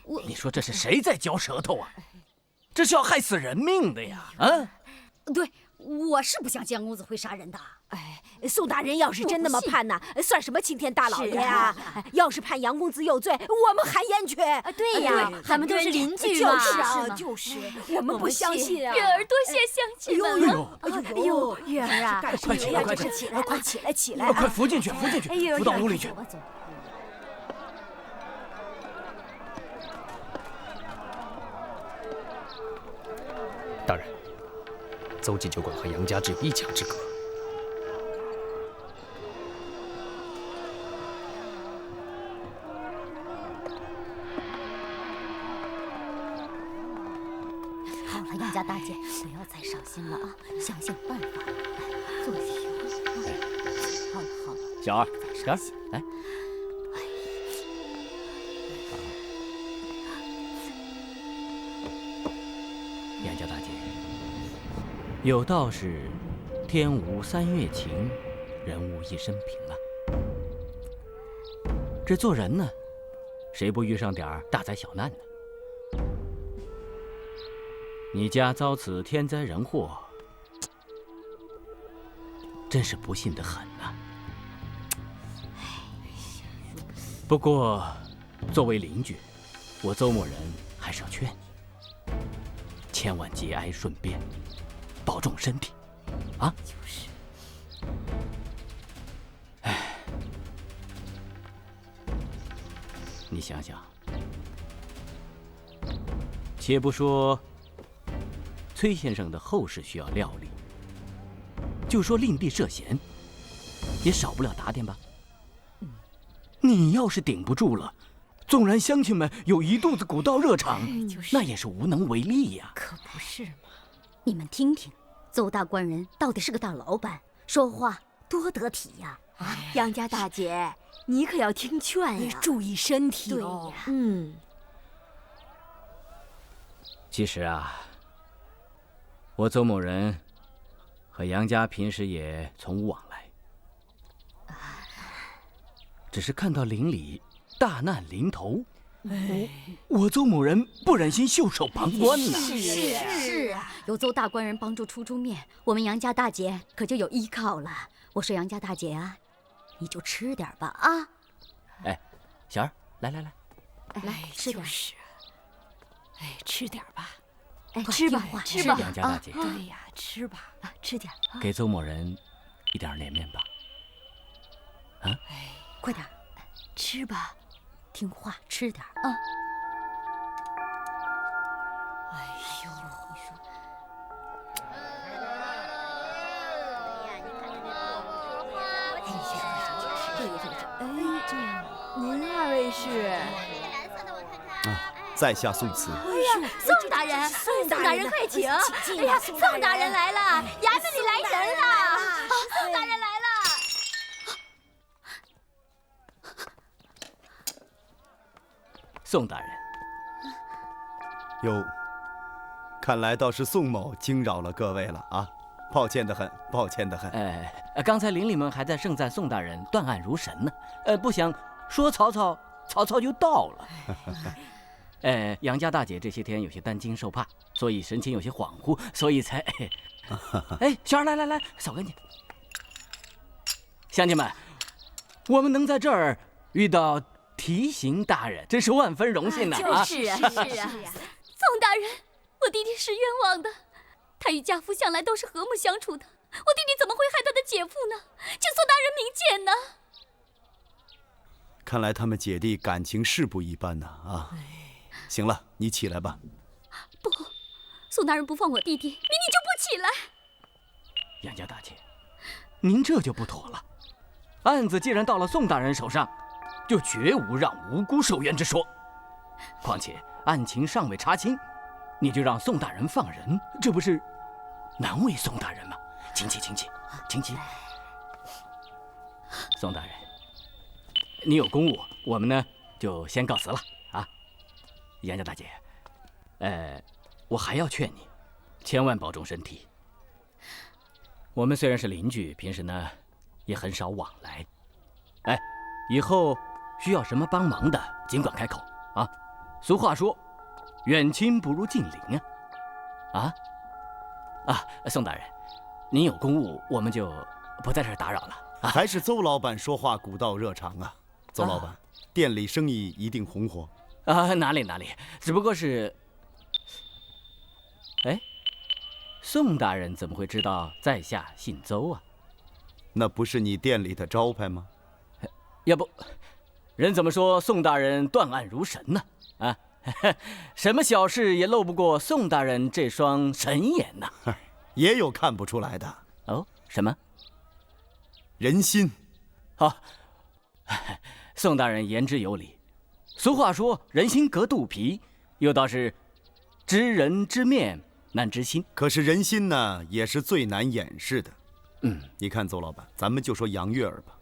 我？你说这是谁在嚼舌头啊？这是要害死人命的呀！啊，对，我是不相信杨公子会杀人的。哎，宋大人要是真那么判呢，算什么青天大老爷啊？要是判杨公子有罪，我们还冤屈。对呀，咱们都是邻居嘛。就是啊，就是，我们不相信啊。月儿多谢乡亲们了。哎呦，月儿啊，快起来，快起来，快起来，起来！快扶进去，扶到屋里去。大人，邹记酒馆和杨家只有一墙之隔。好了，杨家大姐，不要再伤心了啊，想想办法。坐下。好了好了，小二，来。杨家大姐，有道是天无三月晴，人无一身平啊。这做人呢，谁不遇上点大灾小难呢？你家遭此天灾人祸，真是不幸得很呐。不过，作为邻居，我邹某人还是要劝你，千万节哀顺变，保重身体，啊！就是。哎，你想想，且不说崔先生的后事需要料理，就说令弟涉嫌，也少不了打点吧。你要是顶不住了，纵然乡亲们有一肚子古道热肠，那也是无能为力呀。可不是嘛！你们听听，邹大官人到底是个大老板，说话多得体呀！啊，杨家大姐，你可要听劝呀，注意身体哦。其实啊，我邹某人和杨家平时也从无往来，只是看到邻里大难临头，我邹某人不忍心袖手旁观呐。是啊，有邹大官人帮助出面，我们杨家大姐可就有依靠了。我说杨家大姐啊，你就吃点吧啊！哎，小儿，来，吃点。哎，吃点吧。哎，吃吧。杨家大姐，对呀，吃吧，吃点。给邹某人一点脸面吧。啊，快点，吃吧，听话，吃点啊！哎呦，你说，您二位是？在下宋慈。哎呀，宋大人，宋大人快请！哎呀，宋大人来了，衙门里来人了！宋大人来了！宋大人，哟，看来倒是宋某惊扰了各位了啊！抱歉得很，抱歉得很。刚才邻里们还在盛赞宋大人断案如神呢，不想说曹操，曹操就到了。杨家大姐这些天有些担惊受怕，所以神情有些恍惚，所以才……哎，小儿来，扫干净。乡亲们，我们能在这儿遇到提刑大人，真是万分荣幸呐！是啊。宋大人，我弟弟是冤枉的，他与家父向来都是和睦相处的，我弟弟怎么会害他的姐夫呢？请宋大人明鉴呐！看来他们姐弟感情是不一般呐啊！行了，你起来吧。不，宋大人不放我弟弟，你就不起来。杨家大姐，您这就不妥了。案子既然到了宋大人手上，就绝无让无辜受冤之说。况且案情尚未查清，你就让宋大人放人，这不是难为宋大人吗？请起，请起，请起。宋大人，你有公务，我们呢就先告辞了啊。杨家大姐，我还要劝你，千万保重身体。我们虽然是邻居，平时呢也很少往来。哎，以后需要什么帮忙的，尽管开口啊。俗话说，远亲不如近邻啊。宋大人，您有公务，我们就不在这儿打扰了。还是邹老板说话古道热肠啊！邹老板，店里生意一定红火。哪里，只不过是……哎，宋大人怎么会知道在下姓邹啊？那不是你店里的招牌吗？要不，人怎么说宋大人断案如神呢？啊，什么小事也漏不过宋大人这双神眼呐。也有看不出来的。哦，什么？人心。好，宋大人言之有理。俗话说人心隔肚皮，有道是知人知面难知心。可是人心呢，也是最难掩饰的。你看邹老板，咱们就说杨月儿吧。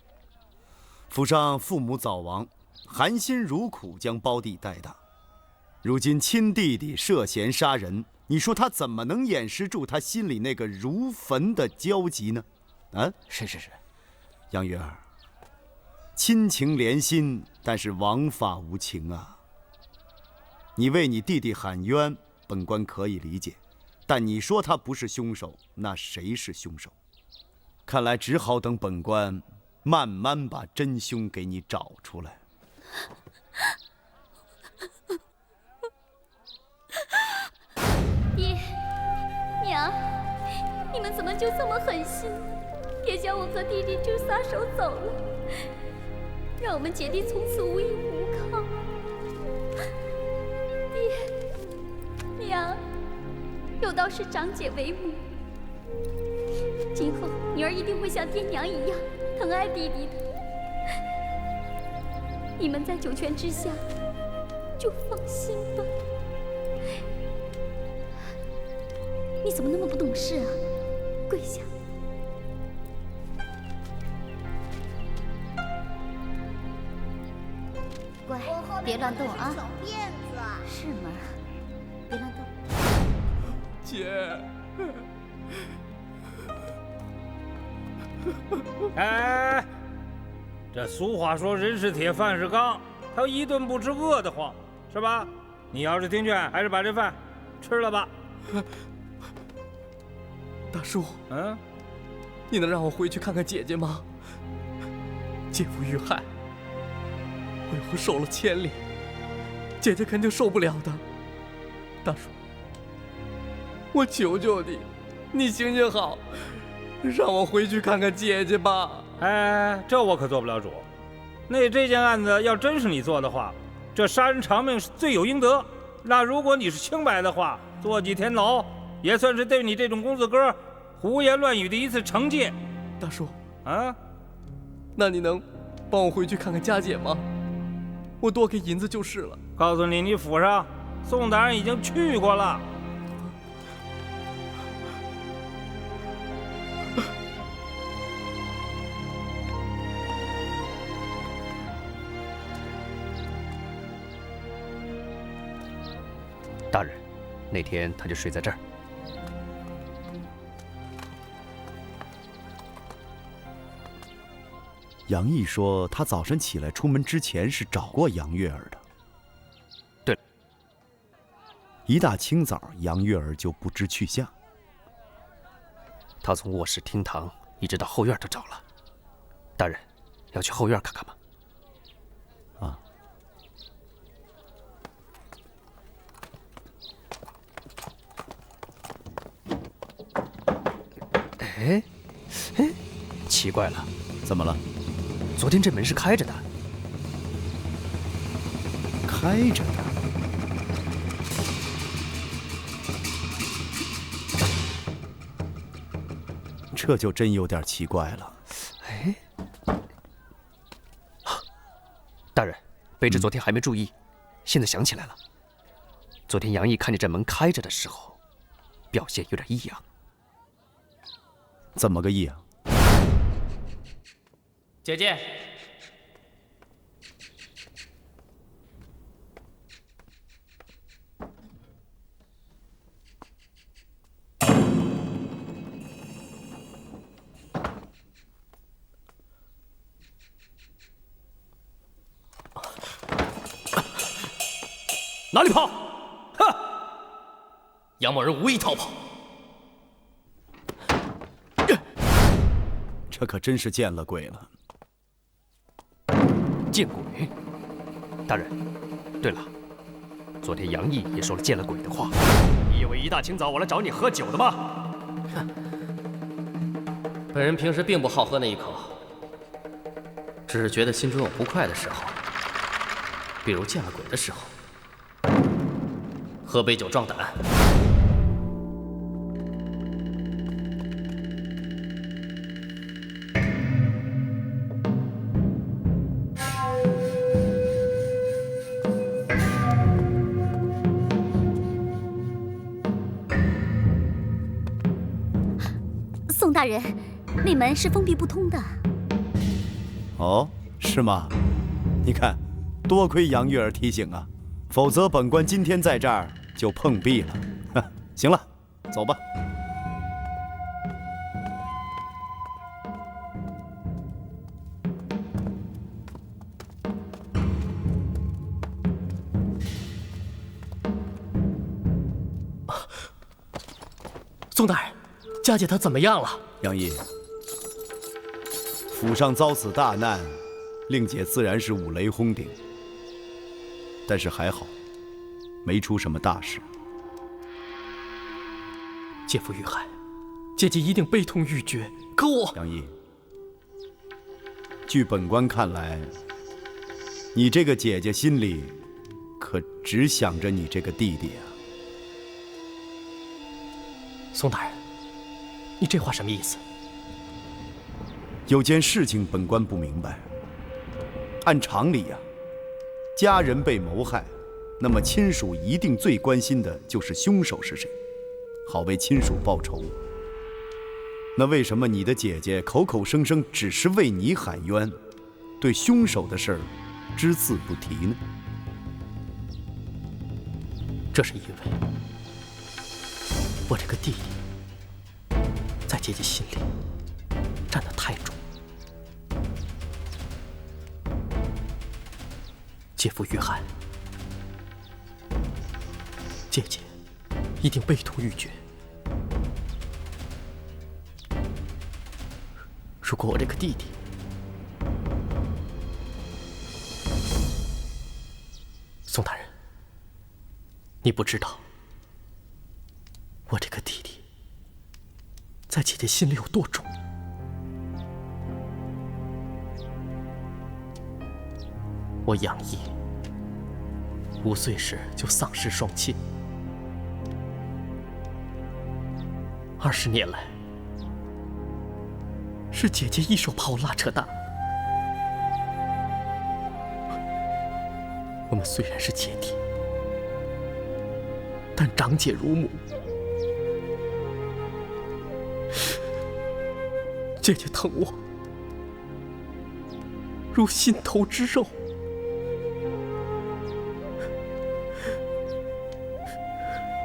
府上父母早亡，含辛茹苦将胞弟带大，如今亲弟弟涉嫌杀人，你说他怎么能掩饰住他心里那个如焚的焦急呢？啊，是，杨月儿，亲情连心，但是王法无情啊。你为你弟弟喊冤，本官可以理解，但你说他不是凶手，那谁是凶手？看来只好等本官慢慢把真凶给你找出来。爹娘，你们怎么就这么狠心？别叫我和弟弟就撒手走了，让我们姐弟从此无依无靠。爹娘，有道是长姐为母，今后女儿一定会像爹娘一样疼爱弟弟的。你们在九泉之下就放心吧。你怎么那么不懂事啊？跪下！乖，别乱动啊！小辫子是吗？别乱动。姐。哎，这俗话说人是铁，饭是钢，他一顿不吃饿得慌，是吧？你要是听劝，还是把这饭吃了吧。大叔，你能让我回去看看姐姐吗？姐夫遇害，我以后受了牵连，姐姐肯定受不了的。大叔，我求求你，你行行好，让我回去看看姐姐吧。哎，这我可做不了主。那这件案子要真是你做的话，这杀人偿命是罪有应得。那如果你是清白的话，坐几天牢也算是对你这种公子哥胡言乱语的一次惩戒。大叔，啊，那你能帮我回去看看佳姐吗？我多给银子就是了。告诉你，你府上宋大人已经去过了。大人，那天他就睡在这儿。杨毅说，他早晨起来出门之前是找过杨月儿的。对，一大清早，杨月儿就不知去向。他从卧室、厅堂一直到后院都找了。大人，要去后院看看吗？啊。哎，奇怪了，怎么了？昨天这门是开着的。开着的。这就真有点奇怪了。哎，大人，卑职昨天还没注意，现在想起来了。昨天杨毅看见这门开着的时候，表现有点异样。怎么个异样？姐姐，哪里跑？哼！杨某人无意逃跑。这可真是见了鬼了！见鬼！大人，对了，昨天杨毅也说了见了鬼的话。你以为一大清早我来找你喝酒的吗？本人平时并不好喝那一口，只是觉得心中有不快的时候，比如见了鬼的时候，喝杯酒壮胆。宋大人，那门是封闭不通的。哦，是吗？你看，多亏杨玉儿提醒啊，否则本官今天在这儿就碰壁了。行了，走吧。宋大人，佳姐她怎么样了？杨毅，府上遭此大难，令姐自然是五雷轰顶，但是还好，没出什么大事。姐夫遇害，姐姐一定悲痛欲绝。可我……杨毅，据本官看来，你这个姐姐心里可只想着你这个弟弟啊。宋大人，你这话什么意思？有件事情本官不明白。按常理呀，家人被谋害，那么亲属一定最关心的就是凶手是谁，好为亲属报仇。那为什么你的姐姐口口声声只是为你喊冤，对凶手的事儿只字不提呢？这是因为我这个弟弟在姐姐心里站得太重。姐夫遇害，姐姐一定悲痛欲绝。如果我这个弟弟宋大人，你不知道我这个弟弟在姐姐心里有多重。我杨毅5岁时就丧失双亲，20年来是姐姐一手把我拉扯大。我们虽然是姐弟，但长姐如母。姐姐疼我如心头之肉。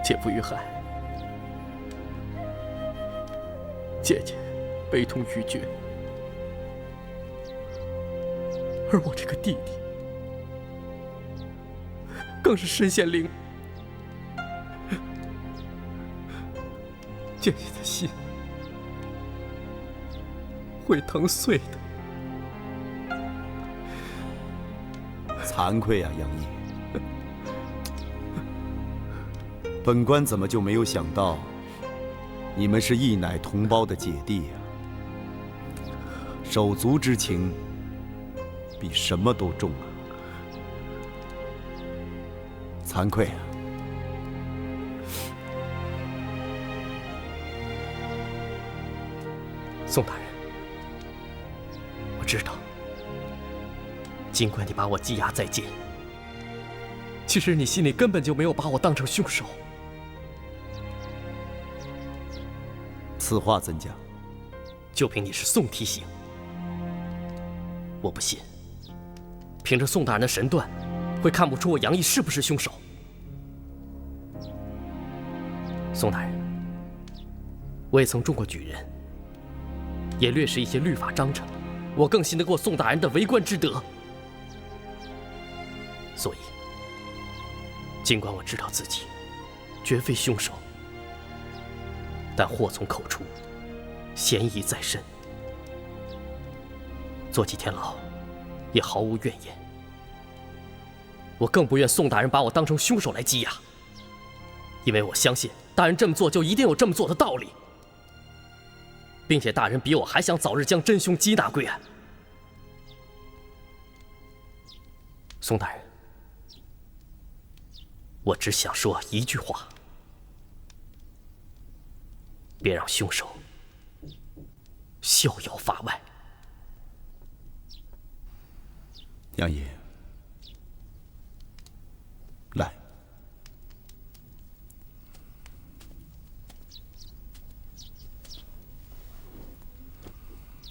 姐夫遇害，姐姐悲痛欲绝，而我这个弟弟更是身陷囹。姐姐的心会疼碎的。惭愧啊，杨毅。本官怎么就没有想到，你们是一奶同胞的姐弟呀？手足之情比什么都重啊！惭愧啊！宋大人，我知道，尽管你把我羁押在监，其实你心里根本就没有把我当成凶手。此话怎讲？就凭你是宋提刑，我不信，凭着宋大人的神断，会看不出我杨毅是不是凶手。宋大人，我也曾中过举人，也略识一些律法章程，我更信得过宋大人的为官之德。所以，尽管我知道自己绝非凶手，但祸从口出，嫌疑在身，坐几天牢也毫无怨言。我更不愿宋大人把我当成凶手来羁押，因为我相信大人这么做就一定有这么做的道理，并且大人比我还想早日将真凶缉拿归案。宋大人，我只想说一句话：别让凶手逍遥法外。杨毅，来。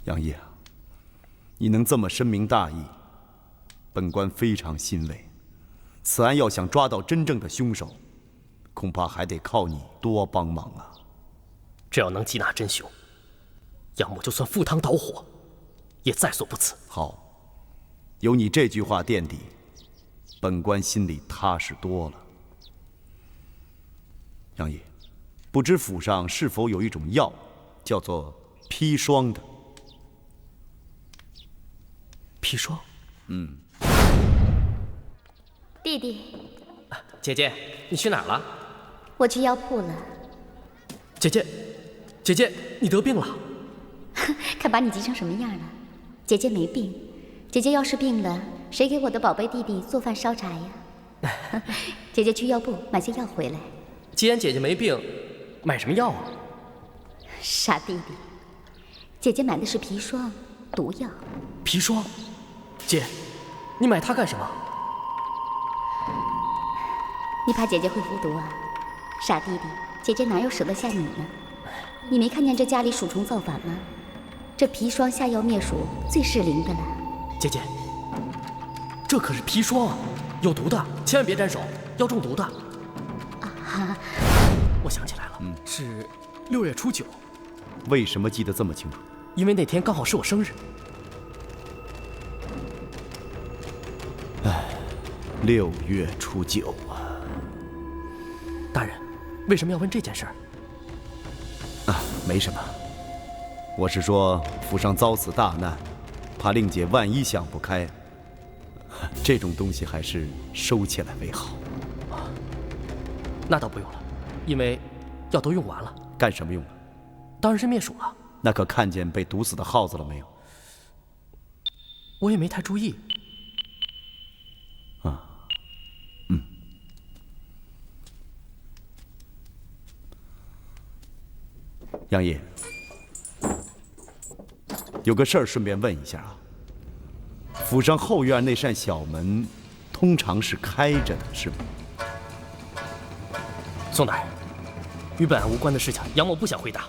杨毅啊，你能这么深明大义，本官非常欣慰。此案要想抓到真正的凶手，恐怕还得靠你多帮忙啊。只要能缉拿真凶，杨某就算赴汤蹈火，也在所不辞。好，有你这句话垫底，本官心里踏实多了。杨毅，不知府上是否有一种药，叫做砒霜的？砒霜？嗯。弟弟，姐姐，你去哪儿了？我去药铺了。姐姐，你得病了？看把你急成什么样了。姐姐没病，姐姐要是病了，谁给我的宝贝弟弟做饭烧茶呀？姐姐去药铺买些药回来。既然姐姐没病，买什么药啊？傻弟弟，姐姐买的是砒霜，毒药。砒霜？姐，你买它干什么？你怕姐姐会服毒啊？傻弟弟，姐姐哪有舍得下你呢？你没看见这家里鼠虫造反吗？这砒霜下药灭鼠最是灵的了。姐姐，这可是砒霜啊，有毒的，千万别沾手，要中毒的。啊！我想起来了，是6月初9。为什么记得这么清楚？因为那天刚好是我生日。唉，6月初9啊。大人，为什么要问这件事儿？啊，没什么。我是说，府上遭此大难，怕令姐万一想不开，这种东西还是收起来为好。那倒不用了，因为药都用完了。干什么用了？当然是灭鼠了。那可看见被毒死的耗子了没有？我也没太注意。啊，杨毅，有个事儿顺便问一下啊。府上后院那扇小门，通常是开着的，是吗？宋大人，与本案无关的事情，杨某不想回答。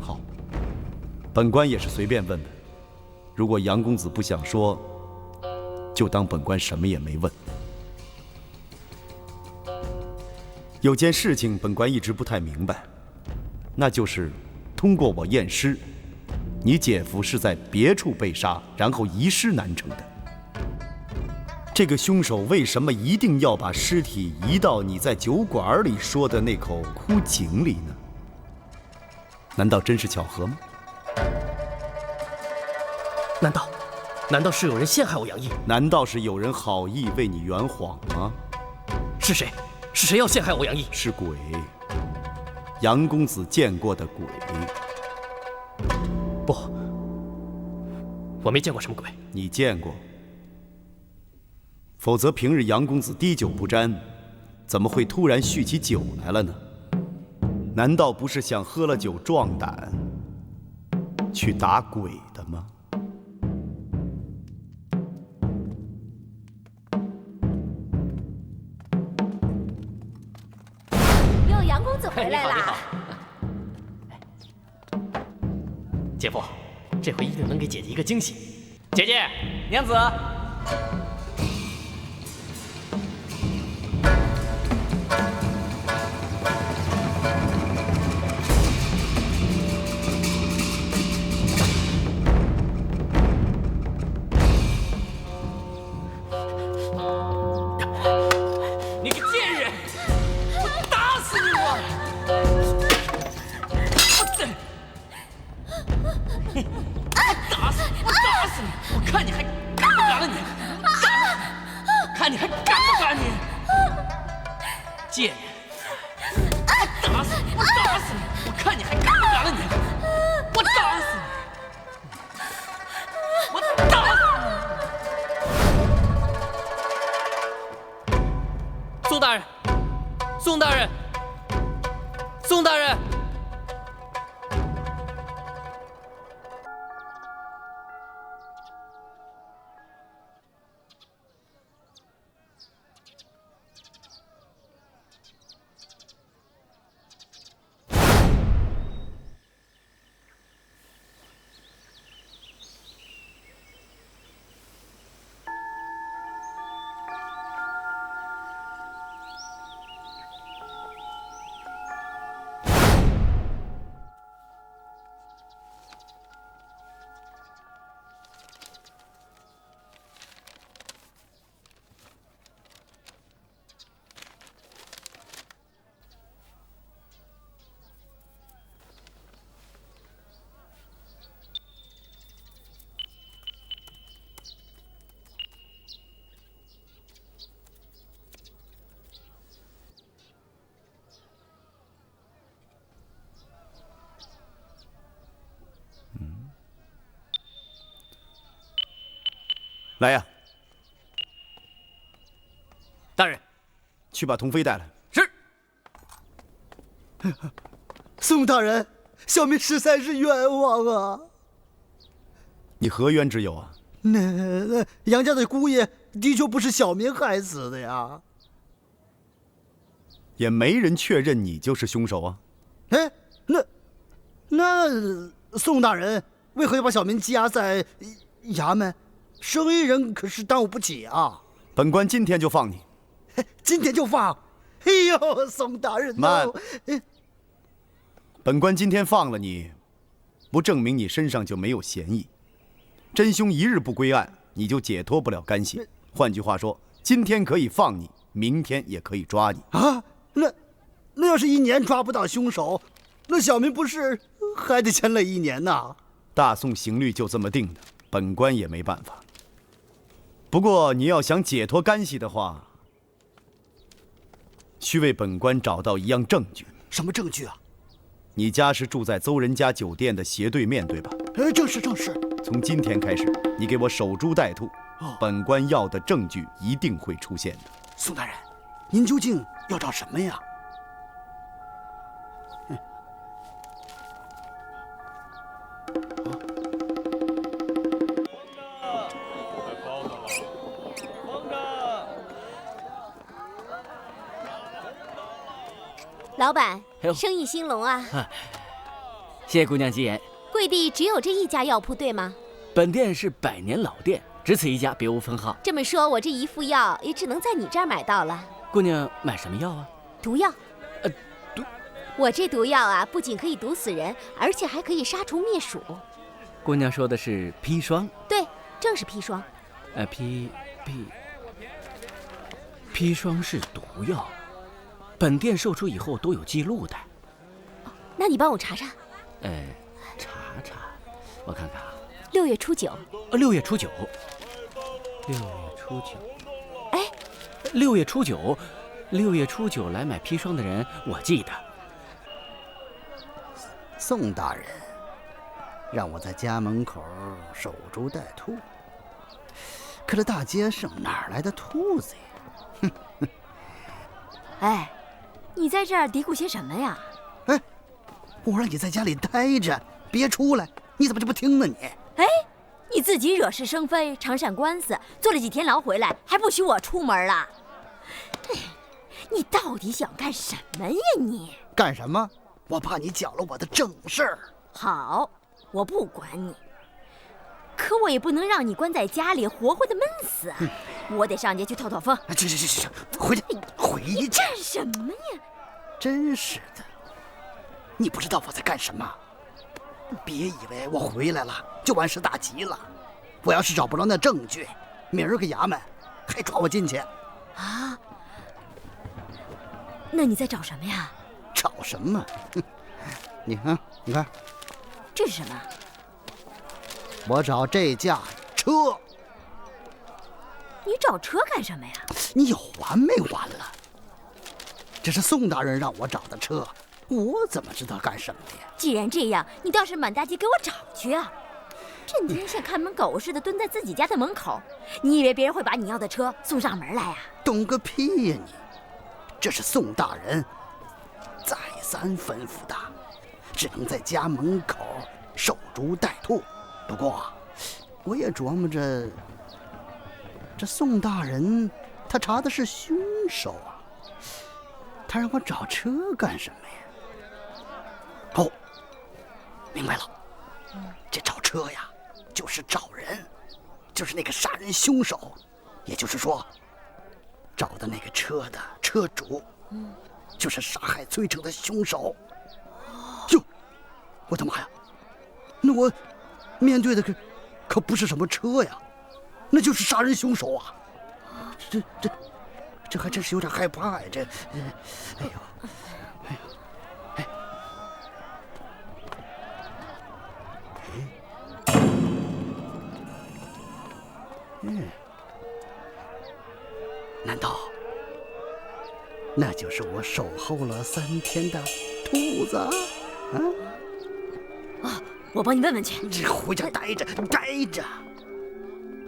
好，本官也是随便问问。如果杨公子不想说，就当本官什么也没问。有件事情本官一直不太明白，那就是通过我验尸，你姐夫是在别处被杀，然后移尸南城的。这个凶手为什么一定要把尸体移到你在酒馆里说的那口枯井里呢？难道真是巧合吗？难道是有人陷害我杨毅？难道是有人好意为你圆谎吗？是谁？是谁要陷害我杨毅？是鬼，杨公子见过的鬼。不，我没见过什么鬼。你见过？否则平日杨公子滴酒不沾，怎么会突然酗起酒来了呢？难道不是想喝了酒壮胆，去打鬼的吗？公子回来啦！姐夫，这回一定能给姐姐一个惊喜。姐姐，娘子。你个贱人！我打死你！我打死你！我看你还敢不敢了你！看你还敢不敢你！贱人！我打死你！我打死你！我看你还敢不敢了你！我打死你！我打死你！宋大人，宋大人，宋大人！来呀，大人，去把童飞带来。是。宋大人，小民实在是冤枉啊！你何冤之有啊？那杨家的姑爷的确不是小民害死的呀。也没人确认你就是凶手啊。哎，那宋大人为何要把小民羁押在衙门？生意人可是耽误不起啊！本官今天就放你。今天就放？哎呦，宋大人，慢！本官今天放了你，不证明你身上就没有嫌疑。真凶一日不归案，你就解脱不了干系。换句话说，今天可以放你，明天也可以抓你。啊，那要是1年抓不到凶手，那小民不是还得监了1年呐？大宋刑律就这么定的，本官也没办法。不过你要想解脱干系的话，需为本官找到一样证据。什么证据啊？你家是住在邹人家酒店的斜对面，对吧？正是。从今天开始，你给我守株待兔，本官要的证据一定会出现的。宋大人，您究竟要找什么呀？老板，生意兴隆啊！谢谢姑娘吉言。贵地只有这一家药铺，对吗？本店是100年老店，只此一家，别无分号。这么说，我这一副药也只能在你这儿买到了。姑娘买什么药啊？毒药。毒。我这毒药啊，不仅可以毒死人，而且还可以杀虫灭鼠。姑娘说的是砒霜？对，正是砒霜。砒霜是毒药。本店售出以后都有记录的。那你帮我查查。查，我看看啊。 6月初9。6月初9。哎，6月初9来买砒霜的人，我记得。宋大人让我在家门口守株待兔，可这大街上哪来的兔子呀？哎，你在这儿嘀咕些什么呀？哎，我让你在家里待着，别出来，你怎么这么听呢你？哎，你自己惹是生非，常闪官司，坐了几天牢回来，还不许我出门了。你到底想干什么呀你？干什么？我怕你搅了我的正事儿。好，我不管你，可我也不能让你关在家里活活的闷死啊！我得上街去透透风。去，回去，回去！你干什么呀？真是的，你不知道我在干什么。别以为我回来了就万事大吉了。我要是找不着那证据，明儿个衙门还抓我进去。啊？那你在找什么呀？找什么？你看，这是什么？我找这架车。你找车干什么呀？你有完没完了？这是宋大人让我找的车，我怎么知道干什么的呀？既然这样，你倒是满大街给我找去啊！整天像看门狗似的蹲在自己家的门口，你以为别人会把你要的车送上门来呀？懂个屁呀你！这是宋大人再三吩咐的，只能在家门口守株待兔。不过，我也琢磨着，这宋大人他查的是凶手啊，他让我找车干什么呀？哦，明白了，这找车呀，就是找人，就是那个杀人凶手，也就是说，找的那个车的车主，就是杀害崔成的凶手。哟，我的妈呀！那我面对的可不是什么车呀，那就是杀人凶手啊！这还真是有点害怕呀！哎呦，难道那就是我守候了3天的兔子？我帮你问问去。你回家待着。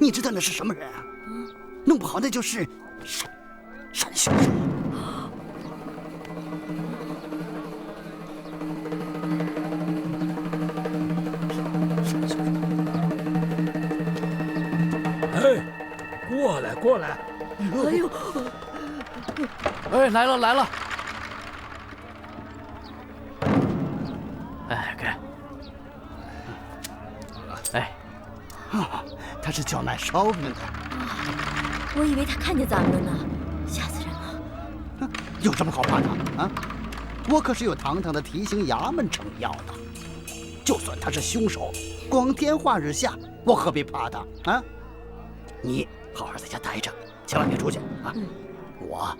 你知道那是什么人啊？弄不好那就是杀人凶手。哎，过来！哎呦！哎，来了！哎，给。哎，他是叫卖烧饼的。我以为他看见咱们了呢，吓死人了！有什么好怕的啊？我可是有堂堂的提刑衙门撑腰的。就算他是凶手，光天化日下，我何必怕他啊？你好好在家待着，千万别出去啊！我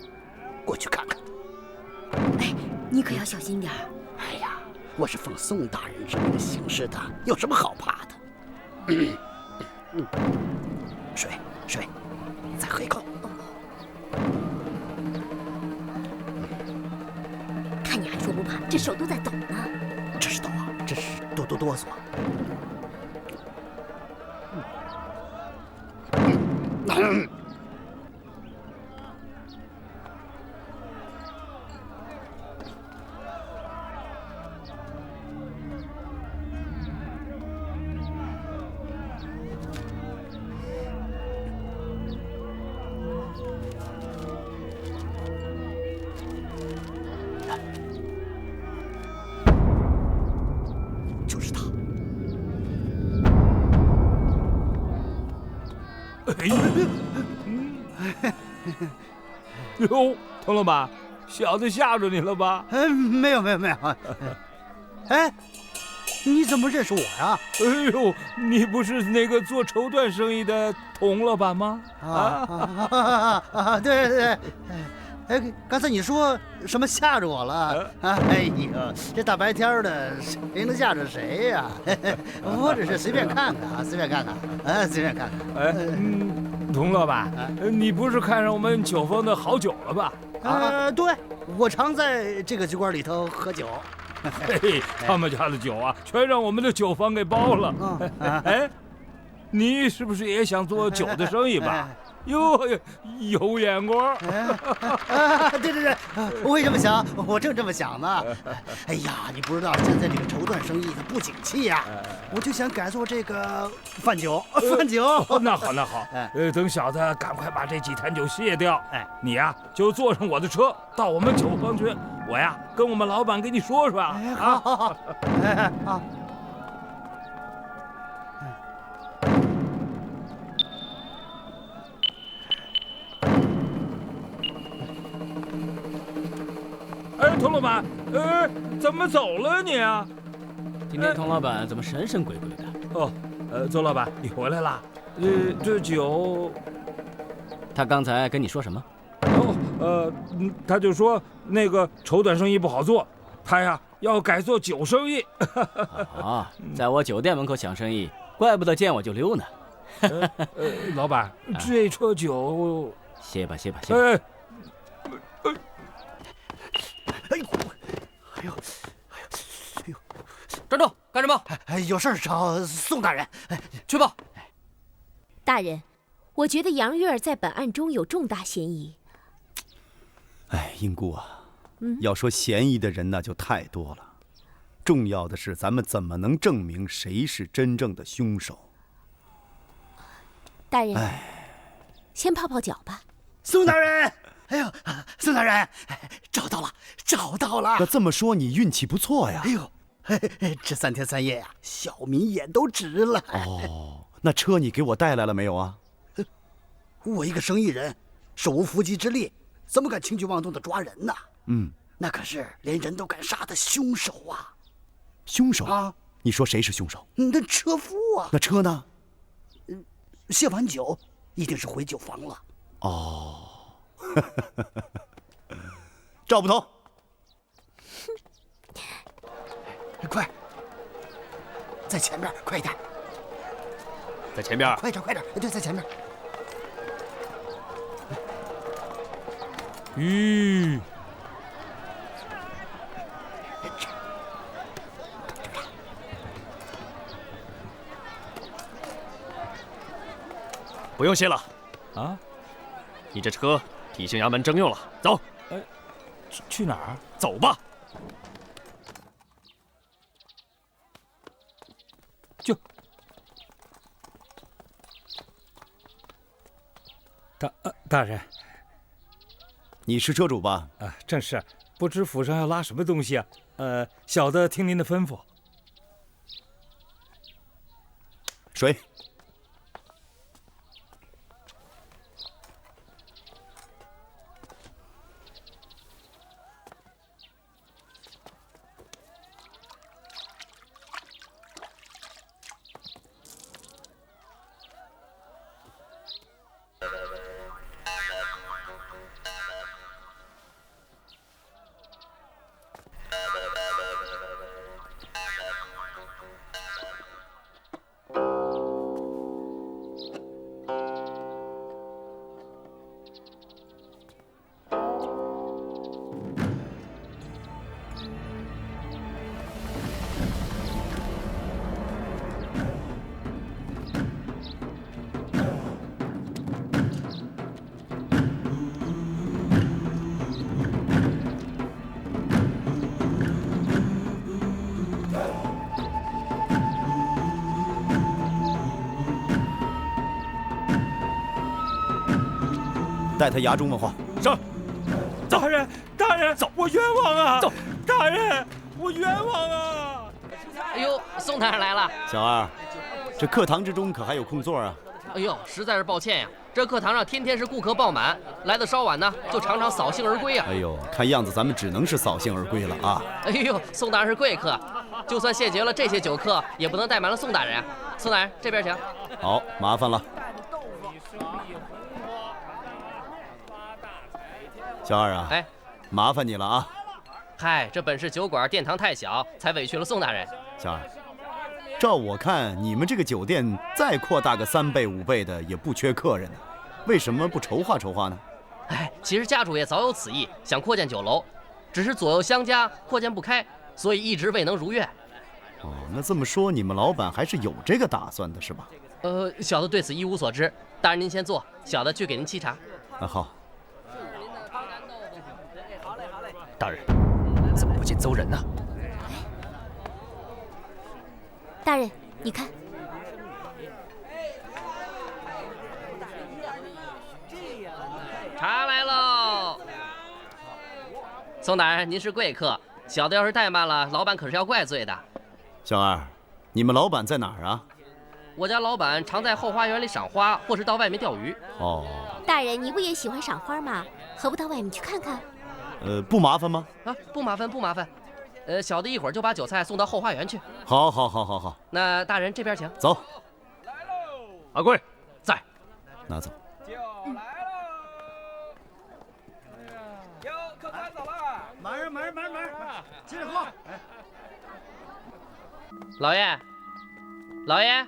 过去看看。哎，你可要小心点儿。哎呀，我是奉宋大人之命行事的，有什么好怕的？水，再喝一口。看你还说不怕，这手都在抖呢。这是抖啊，这是哆嗦。就是他。哟，童老板，小子吓着你了吧？没有。哎，你怎么认识我呀？哎呦，你不是那个做绸缎生意的童老板吗？对。哎，刚才你说什么吓着我了？哎呦，这大白天的，谁能吓着谁呀？我只是随便看看。哎，童老板，你不是看上我们酒坊的好酒了吧？对，我常在这个酒馆里头喝酒。嘿，他们家的酒啊，全让我们的酒坊给包了。哎，你是不是也想做酒的生意吧？哟，有眼光！对，我也这么想，我正这么想呢。哎呀，你不知道现在这个绸缎生意不景气呀，我就想改做这个饭酒。那好，等小子赶快把这几坛酒卸掉，你呀就坐上我的车到我们酒坊去，我呀跟我们老板给你说说啊。好好好，好。哎，佟老板，怎么走了你啊？今天佟老板怎么神神鬼鬼的？哦，邹老板，你回来啦？这酒，他刚才跟你说什么？他就说那个绸缎生意不好做，他呀要改做酒生意。啊，在我酒店门口抢生意，怪不得见我就溜呢。老板，这车酒，歇吧歇吧歇吧。站住！干什么？有事找宋大人。去吧。大人，我觉得杨月儿在本案中有重大嫌疑。哎，英姑啊，要说嫌疑的人那就太多了，重要的是咱们怎么能证明谁是真正的凶手？大人，先泡泡脚吧。宋大人，哎呦，宋大人，找到了，找到了。那这么说你运气不错呀。哎呦，这3天3夜呀，小民眼都直了。哦，那车你给我带来了没有啊？我一个生意人，手无缚鸡之力，怎么敢轻举妄动的抓人呢？那可是连人都敢杀的凶手啊！凶手啊？你说谁是凶手？那车夫啊。那车呢？谢完酒，一定是回酒房了。哦，赵捕头，快，在前面，快一点，在前面，快点，快点，对，在前面。吁，不用谢了。啊，你这车提刑衙门征用了，走。去哪儿？走吧。大人，你是车主吧？正是，不知府上要拉什么东西啊？小的听您的吩咐。水。带他衙中问话。是。大人，走！我冤枉啊！走！大人，我冤枉啊！哎呦，宋大人来了。小二，这课堂之中可还有空座啊？哎呦，实在是抱歉呀，这课堂上天天是顾客爆满，来的稍晚呢，就常常扫兴而归啊。哎呦，看样子咱们只能是扫兴而归了啊！哎呦，宋大人是贵客，就算谢绝了这些酒客，也不能怠慢了宋大人啊。宋大人这边请。好，麻烦了。小二啊，麻烦你了啊！嗨，这本是酒馆殿堂太小，才委屈了宋大人。小二，照我看，你们这个酒店再扩大个3倍5倍的，也不缺客人呢。为什么不筹划筹划呢？其实家主也早有此意，想扩建酒楼，只是左右相加，扩建不开，所以一直未能如愿。哦，那这么说，你们老板还是有这个打算的，是吧？小的对此一无所知。大人您先坐，小的去给您沏茶。好。大人，怎么不见邹人呢？大人，你看，茶来喽。宋大人，您是贵客，小的要是怠慢了，老板可是要怪罪的。小二，你们老板在哪儿啊？我家老板常在后花园里赏花，或是到外面钓鱼。哦，大人，你不也喜欢赏花吗？何不到外面去看看？不麻烦吗？啊，不麻烦，不麻烦。小的一会儿就把酒菜送到后花园去。好，好，好，好，好。那大人这边请。走。来喽！阿贵在，拿走。酒来喽！哟，客官走了。慢点，慢点，慢点，慢点，接着喝。老爷，老爷。哎，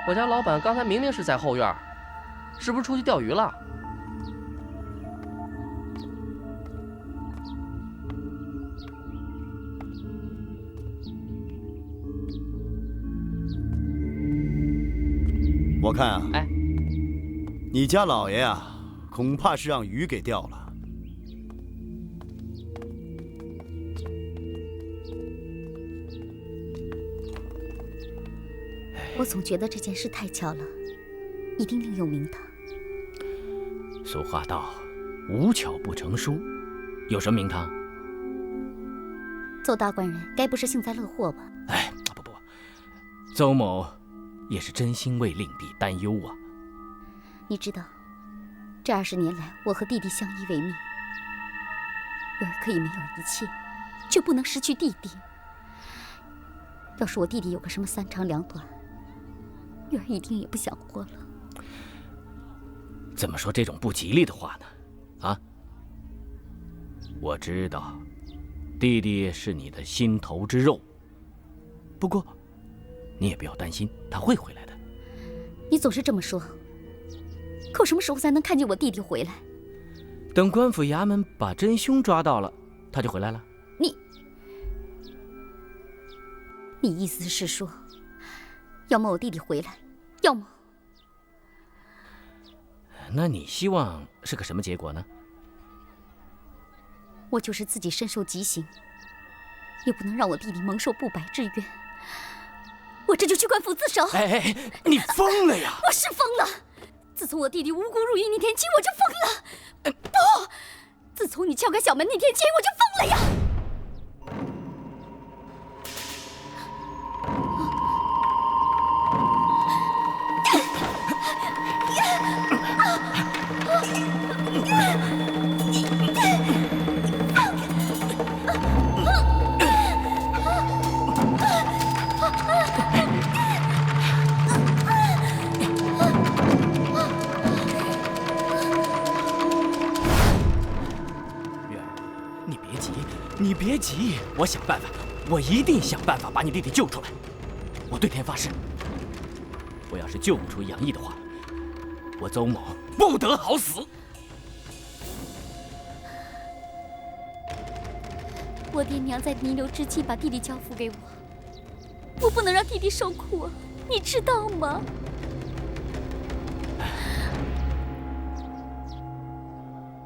我家老板刚才明明是在后院，是不是出去钓鱼了？我看啊，哎，你家老爷啊，恐怕是让鱼给钓了。我总觉得这件事太巧了，一定另有名堂。俗话道，无巧不成书，有什么名堂？邹大官人该不是幸灾乐祸吧？哎，不，邹某也是真心为令弟担忧啊。你知道，这20年来，我和弟弟相依为命。月儿可以没有一切，却不能失去弟弟。要是我弟弟有个什么3长2短，月儿一定也不想活了。怎么说这种不吉利的话呢？啊，我知道，弟弟是你的心头之肉。不过，你也不要担心，他会回来的。你总是这么说，可我什么时候才能看见我弟弟回来？等官府衙门把真凶抓到了，他就回来了。你意思是说，要么我弟弟回来，要么……那你希望是个什么结果呢？我就是自己身受极刑，也不能让我弟弟蒙受不白之冤。我这就去官府自首。哎，你疯了呀！我是疯了。自从我弟弟无辜入狱那天起，我就疯了。不，自从你撬开小门那天起，我就疯了呀！你别急，我想办法，我一定想办法把你弟弟救出来。我对天发誓，我要是救不出杨毅的话，我邹某不得好死。我爹娘在弥留之际把弟弟交付给我，我不能让弟弟受苦啊，你知道吗？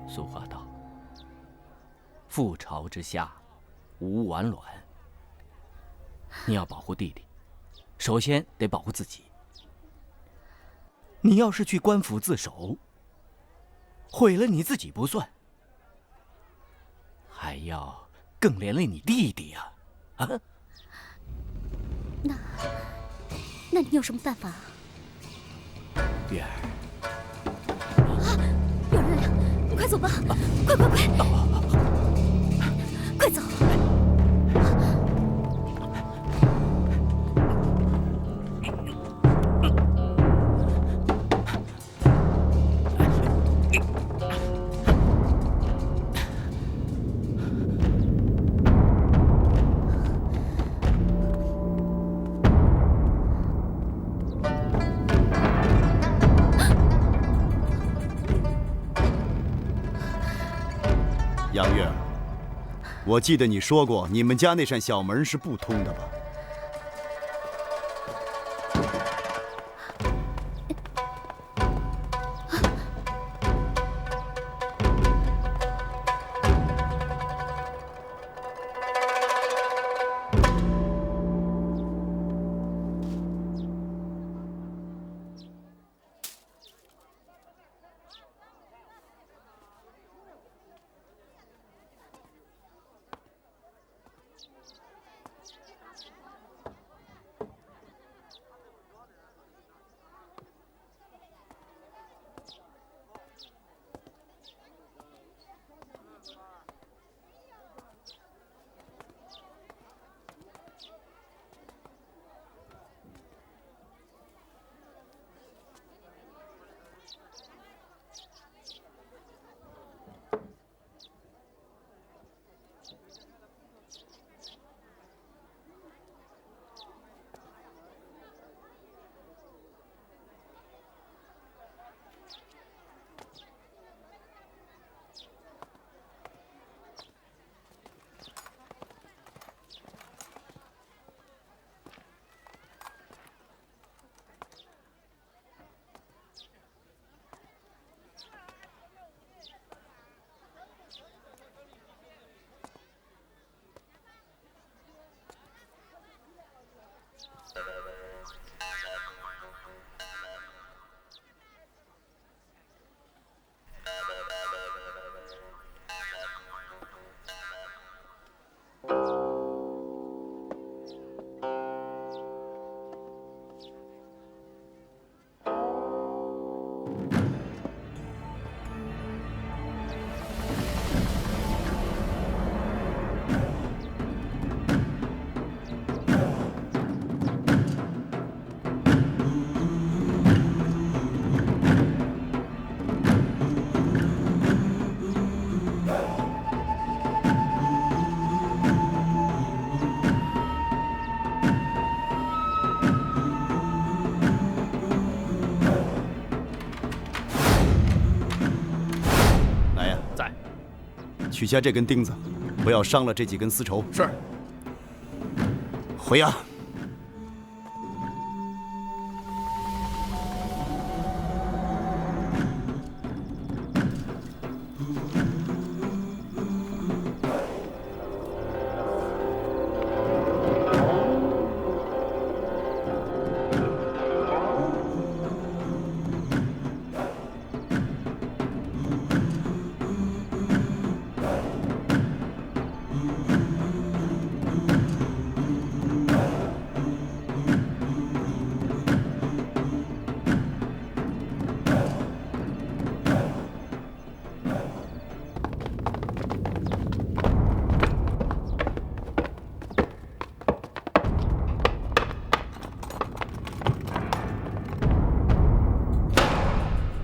俗话道，覆巢之下无完卵。你要保护弟弟，首先得保护自己。你要是去官府自首，毁了你自己不算，还要更连累你弟弟呀！啊？那你有什么办法啊？月儿，有人来了，你快走吧！快！快走！杨月儿，我记得你说过，你们家那扇小门是不通的吧？取下这根钉子，不要伤了这几根丝绸。是。回啊！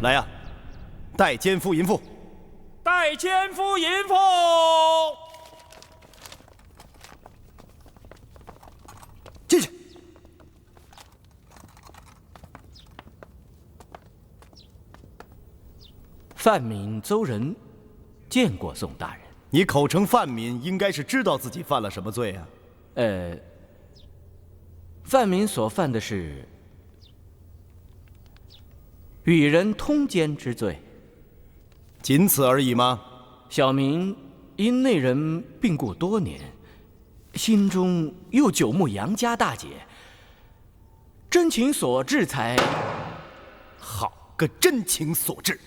来呀，带奸夫淫妇！带奸夫淫妇！进去。范敏邹人见过宋大人。你口称范敏，应该是知道自己犯了什么罪啊？范敏所犯的是与人通奸之罪，仅此而已吗？小民因内人病故多年，心中又久慕杨家大姐，真情所致才。好个真情所致！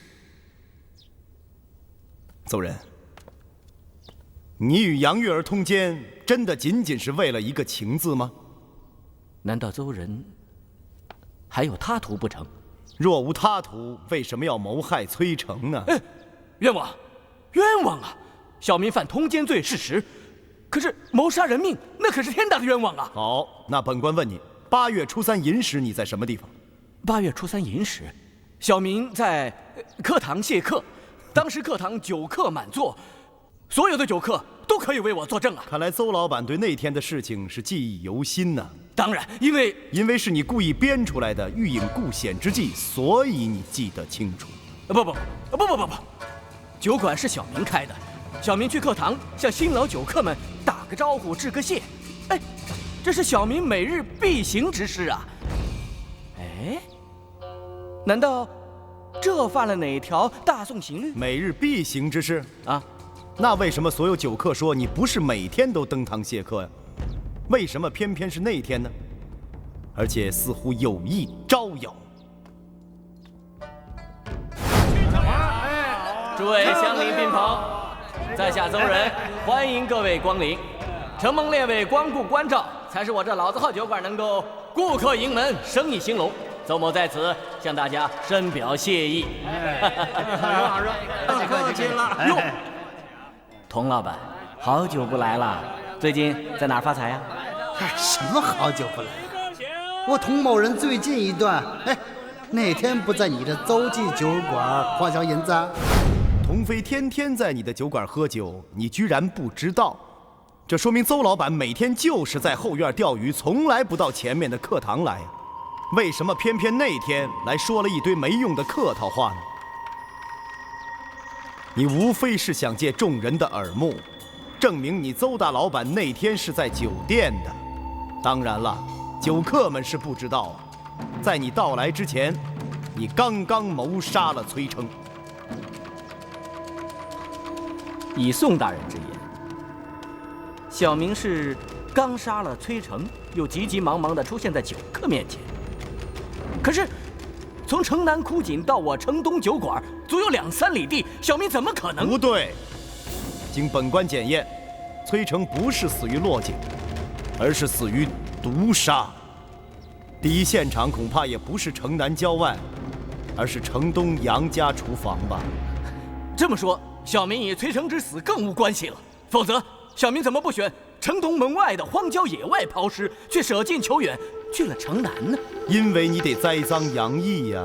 邹人，你与杨月儿通奸，真的仅仅是为了一个情字吗？难道邹人还有他图不成？若无他图，为什么要谋害崔成呢？冤枉，冤枉啊！小民犯通奸罪事实，可是谋杀人命，那可是天大的冤枉啊！好，那本官问你，8月初3寅时你在什么地方？8月初3寅时，小民在课堂谢课，当时课堂酒客满座，所有的酒客都可以为我作证啊！看来邹老板对那天的事情是记忆犹新呢。当然，因为是你故意编出来的，欲引故险之计，所以你记得清楚。不，酒馆是小民开的，小民去课堂向新老酒客们打个招呼，致个谢。这是小民每日必行之事啊！难道这犯了哪条大宋刑律？每日必行之事啊？那为什么所有酒客说你不是每天都登堂谢客呀？为什么偏偏是那天呢？而且似乎有意招摇。诸位乡邻宾朋，在下邹人欢迎各位光临。承蒙列位光顾关照，才使我这老字号酒馆能够顾客盈门，生意兴隆。邹某在此向大家深表谢意。好热，客气了。哟，童老板，好久不来了，最近在哪儿发财呀？什么好久不来？我童某人最近一段，哪天不在你的邹记酒馆花销银子？童飞天天在你的酒馆喝酒，你居然不知道？这说明邹老板每天就是在后院钓鱼，从来不到前面的课堂来。为什么偏偏那天来说了一堆没用的客套话呢？你无非是想借众人的耳目，证明你邹大老板那天是在酒店的。当然了，酒客们是不知道啊，在你到来之前，你刚刚谋杀了崔成。以宋大人之言，小民是刚杀了崔成，又急急忙忙地出现在酒客面前。可是，从城南枯井到我城东酒馆，足有2、3里地，小民怎么可能？不对，经本官检验，崔成不是死于落井，而是死于毒杀。第一现场恐怕也不是城南郊外，而是城东杨家厨房吧。这么说，小民与崔成之死更无关系了。否则，小民怎么不选城东门外的荒郊野外抛尸，却舍近求远去了城南呢？因为你得栽赃杨毅呀。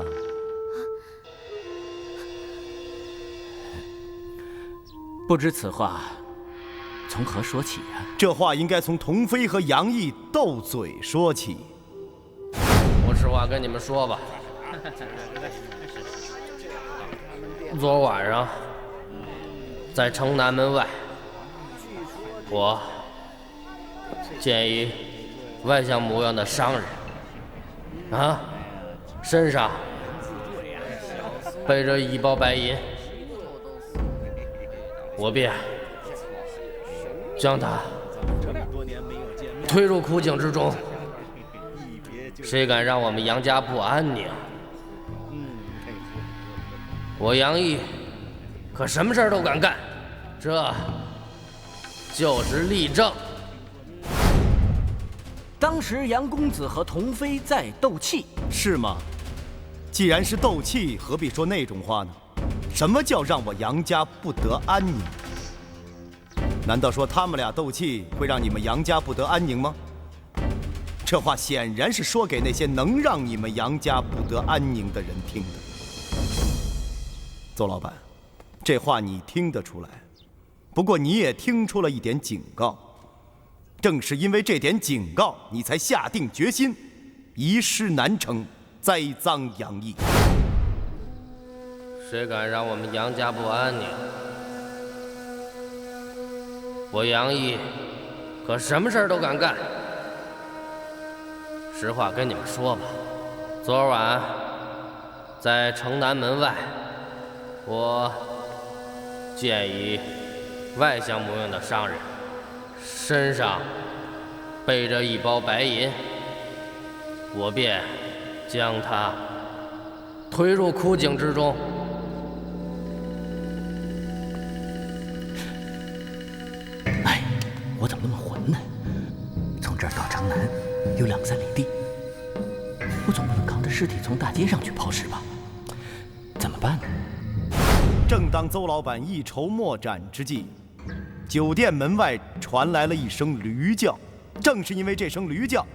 不知此话从何说起啊？这话应该从童飞和杨毅斗嘴说起。我实话跟你们说吧，昨晚上在城南门外，我见一外向模样的商人，啊，身上背着一包白银，我便将他推入苦井之中。谁敢让我们杨家不安宁？我杨毅可什么事儿都敢干，这就是例证。当时杨公子和童妃在斗气，是吗？既然是斗气，何必说那种话呢？什么叫让我杨家不得安宁？难道说他们俩斗气会让你们杨家不得安宁吗？这话显然是说给那些能让你们杨家不得安宁的人听的。邹老板，这话你听得出来，不过你也听出了一点警告。正是因为这点警告，你才下定决心移师南城，栽赃杨毅。谁敢让我们杨家不安宁？我杨毅可什么事儿都敢干。实话跟你们说吧，昨晚在城南门外，我见一外向模样的商人，身上背着一包白银，我便将他推入苦井之中。哎，我怎么那么混呢？从这儿到城南有2、3里地，我总不能扛着尸体从大街上去抛尸吧？怎么办呢？正当邹老板一筹莫展之际，酒店门外传来了一声驴叫。正是因为这声驴叫，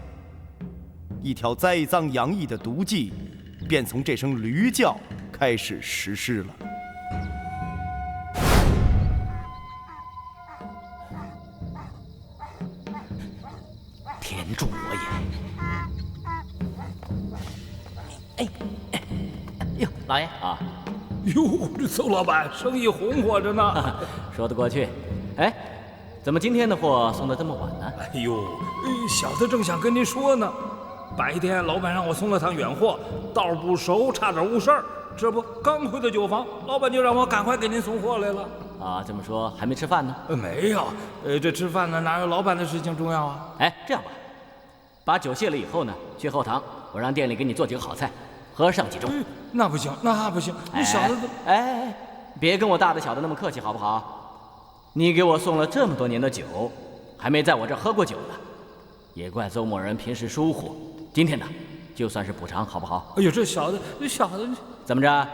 一条栽赃杨毅的毒计便从这声驴叫开始实施了。天助我也！哎呦，老爷啊！哟，这邹老板生意红火着呢。说得过去。哎，怎么今天的货送得这么晚呢？哎呦，小的正想跟您说呢。白天老板让我送了趟远货，道不熟，差点误事儿。这不刚回到酒房，老板就让我赶快给您送货来了。啊，这么说还没吃饭呢？没有，这吃饭呢哪有老板的事情重要啊？哎，这样吧，把酒谢了以后呢，去后堂，我让店里给你做几个好菜，喝上几盅。那不行，那不行，你小子哎，别跟我大的小的那么客气好不好？你给我送了这么多年的酒，还没在我这儿喝过酒呢，也怪邹某人平时疏忽，今天呢，就算是补偿好不好？哎呦，这小子，怎么着？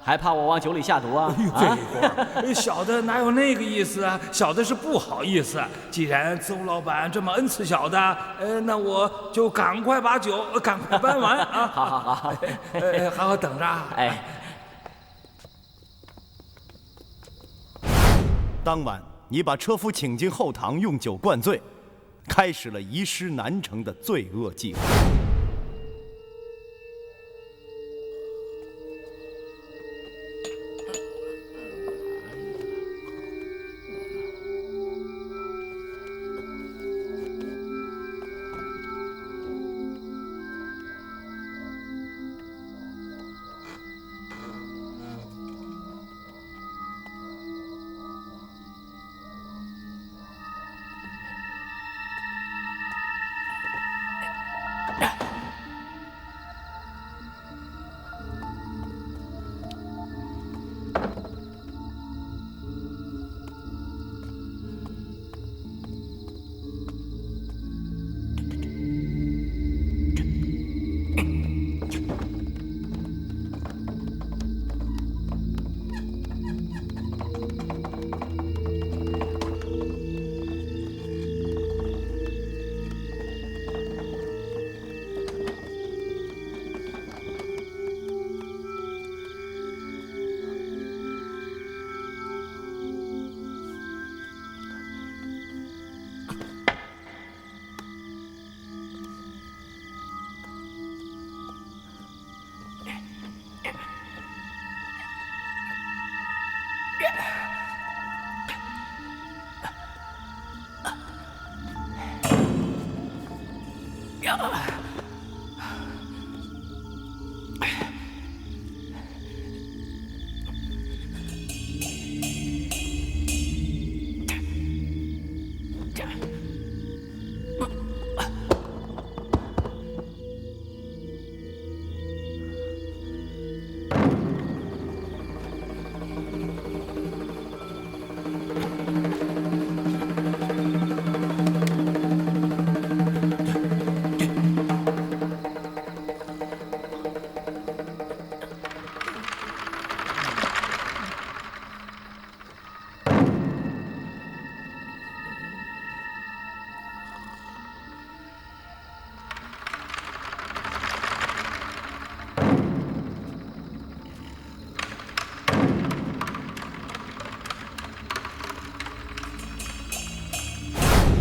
还怕我往酒里下毒啊？哎呦，废话，小的哪有那个意思啊？小的是不好意思。既然邹老板这么恩赐小的，那我就赶快把酒赶快搬完啊！好，好好等着。哎，当晚，你把车夫请进后堂，用酒灌醉，开始了移师南城的罪恶计划。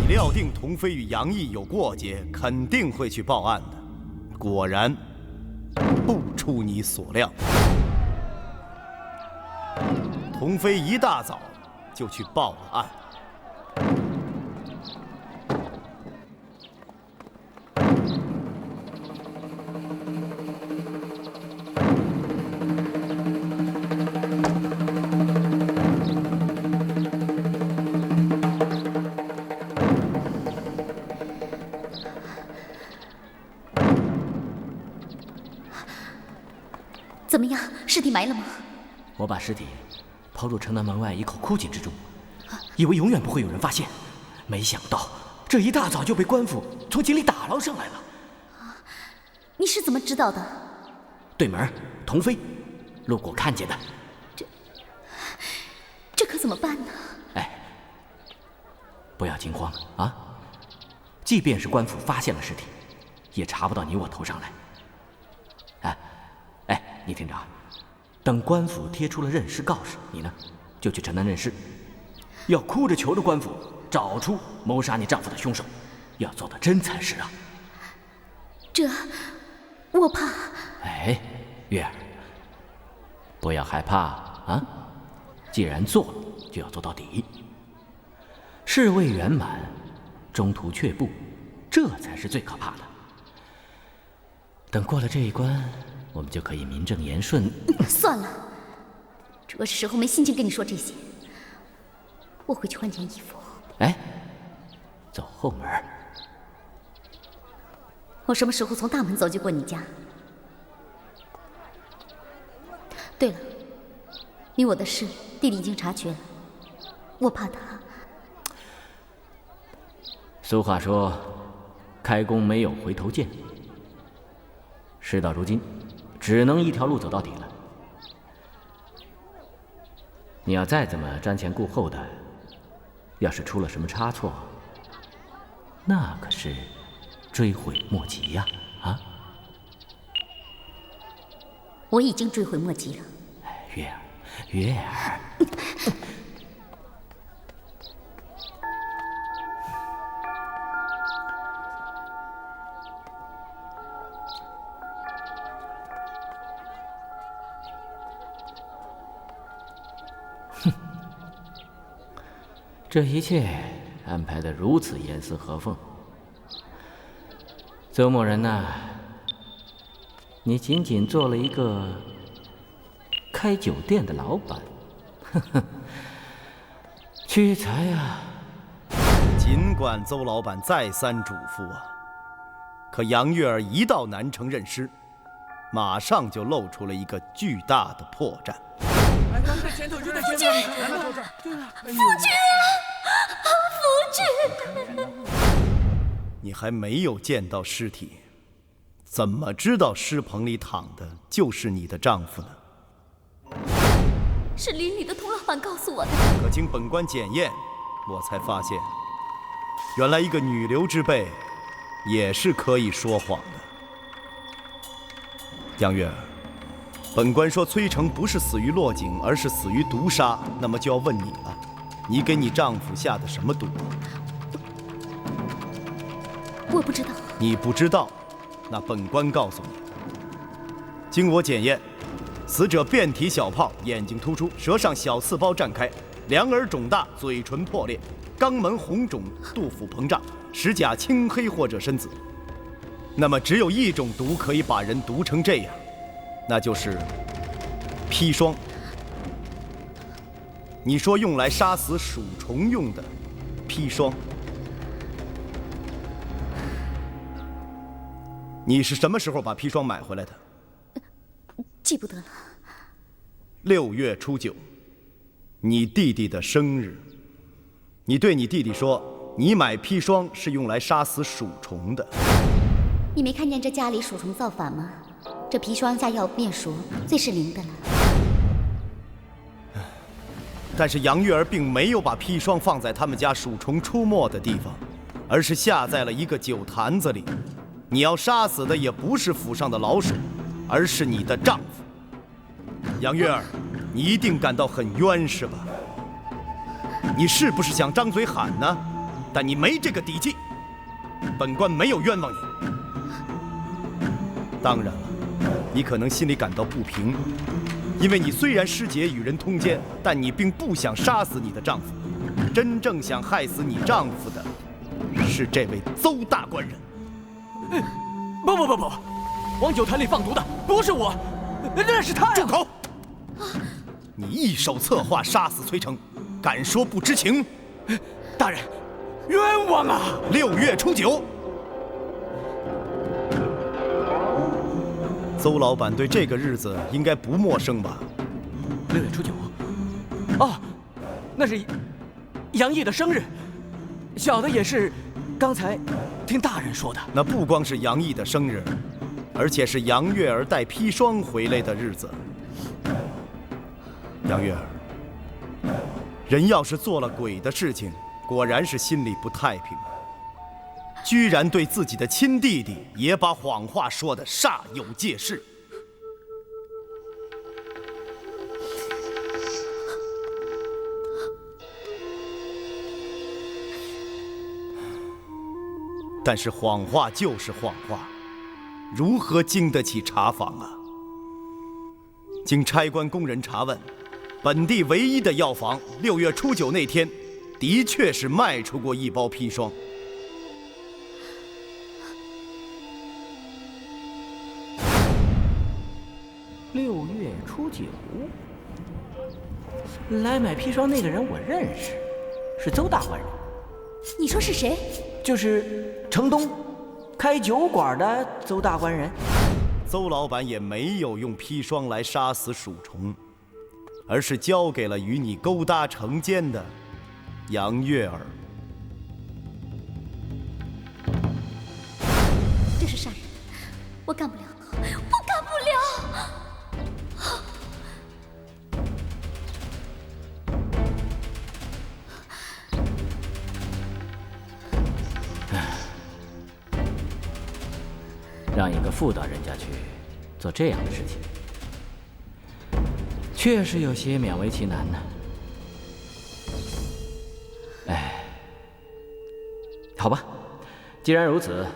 料定童飞与杨毅有过节，肯定会去报案的。果然，不出你所料，童飞一大早就去报了案。怎么样？尸体埋了吗？我把尸体抛入城南门外一口枯井之中，以为永远不会有人发现，没想到这一大早就被官府从井里打捞上来了。你是怎么知道的？对门，童飞，路过看见的。这可怎么办呢？哎，不要惊慌啊！即便是官府发现了尸体，也查不到你我头上来。你听着啊，等官府贴出了认尸告示，你呢就去城南认尸，要哭着求着官府找出谋杀你丈夫的凶手，要做到真才实啊。这，我怕。哎，月儿，不要害怕啊！既然做了，就要做到底。事未圆满，中途却步，这才是最可怕的。等过了这一关，我们就可以名正言顺。算了，这时候没心情跟你说这些。我回去换件衣服。哎，走后门。我什么时候从大门走进过你家？对了，你我的事，弟弟已经察觉了，我怕他。俗话说，开弓没有回头箭。事到如今，只能一条路走到底了。你要再这么瞻前顾后的，要是出了什么差错，那可是追悔莫及呀！啊！我已经追悔莫及了。月儿，月儿。这一切安排得如此严丝合缝，邹某人呐，你仅仅做了一个开酒店的老板，呵呵，屈才啊！尽管邹老板再三嘱咐啊，可杨月儿一到南城认尸，马上就露出了一个巨大的破绽。前头就在前头，夫君啊，夫君！你还没有见到尸体，怎么知道尸棚里躺的就是你的丈夫呢？是邻里的童老板告诉我的。可经本官检验，我才发现，原来一个女流之辈也是可以说谎的。杨月儿，本官说崔成不是死于落井，而是死于毒杀，那么就要问你了，你给你丈夫下的什么毒？我不知道。你不知道，那本官告诉你，经我检验，死者遍体小泡，眼睛突出，舌上小刺包绽开，两耳肿大，嘴唇破裂，肛门红肿，肚腹膨胀，齿甲青黑或者深紫。那么只有一种毒可以把人毒成这样，那就是砒霜。你说用来杀死鼠虫用的砒霜，你是什么时候把砒霜买回来的？记不得了。6月初9，你弟弟的生日。你对你弟弟说，你买砒霜是用来杀死鼠虫的。你没看见这家里鼠虫造反吗？这砒霜下药变熟，最是灵的了。但是杨月儿并没有把砒霜放在他们家鼠虫出没的地方，而是下在了一个酒坛子里。你要杀死的也不是府上的老鼠，而是你的丈夫。杨月儿，你一定感到很冤是吧？你是不是想张嘴喊呢？但你没这个底气。本官没有冤枉你。当然了，你可能心里感到不平，因为你虽然师姐与人通奸，但你并不想杀死你的丈夫。真正想害死你丈夫的，是这位邹大官人。不，往酒坛里放毒的不是我，那是他呀！住口！你一手策划杀死崔成，敢说不知情？大人，冤枉啊！6月初9。邹老板对这个日子应该不陌生吧？6月初9，哦，那是杨毅的生日，小的也是刚才听大人说的。那不光是杨毅的生日，而且是杨月儿带砒霜回来的日子。杨月儿，人要是做了鬼的事情，果然是心里不太平。居然对自己的亲弟弟也把谎话说得煞有介事。但是谎话就是谎话，如何经得起查访啊？经差官工人查问，本地唯一的药房6月初9那天，的确是卖出过1包砒霜。6月初9，来买砒霜那个人我认识，是邹大官人。你说是谁？就是城东开酒馆的邹大官人。邹老板也没有用砒霜来杀死鼠虫，而是交给了与你勾搭成奸的杨月儿。这是杀人，我干不了，我干不了。让一个妇道人家去做这样的事情，确实有些勉为其难呢。哎，好吧，既然如此，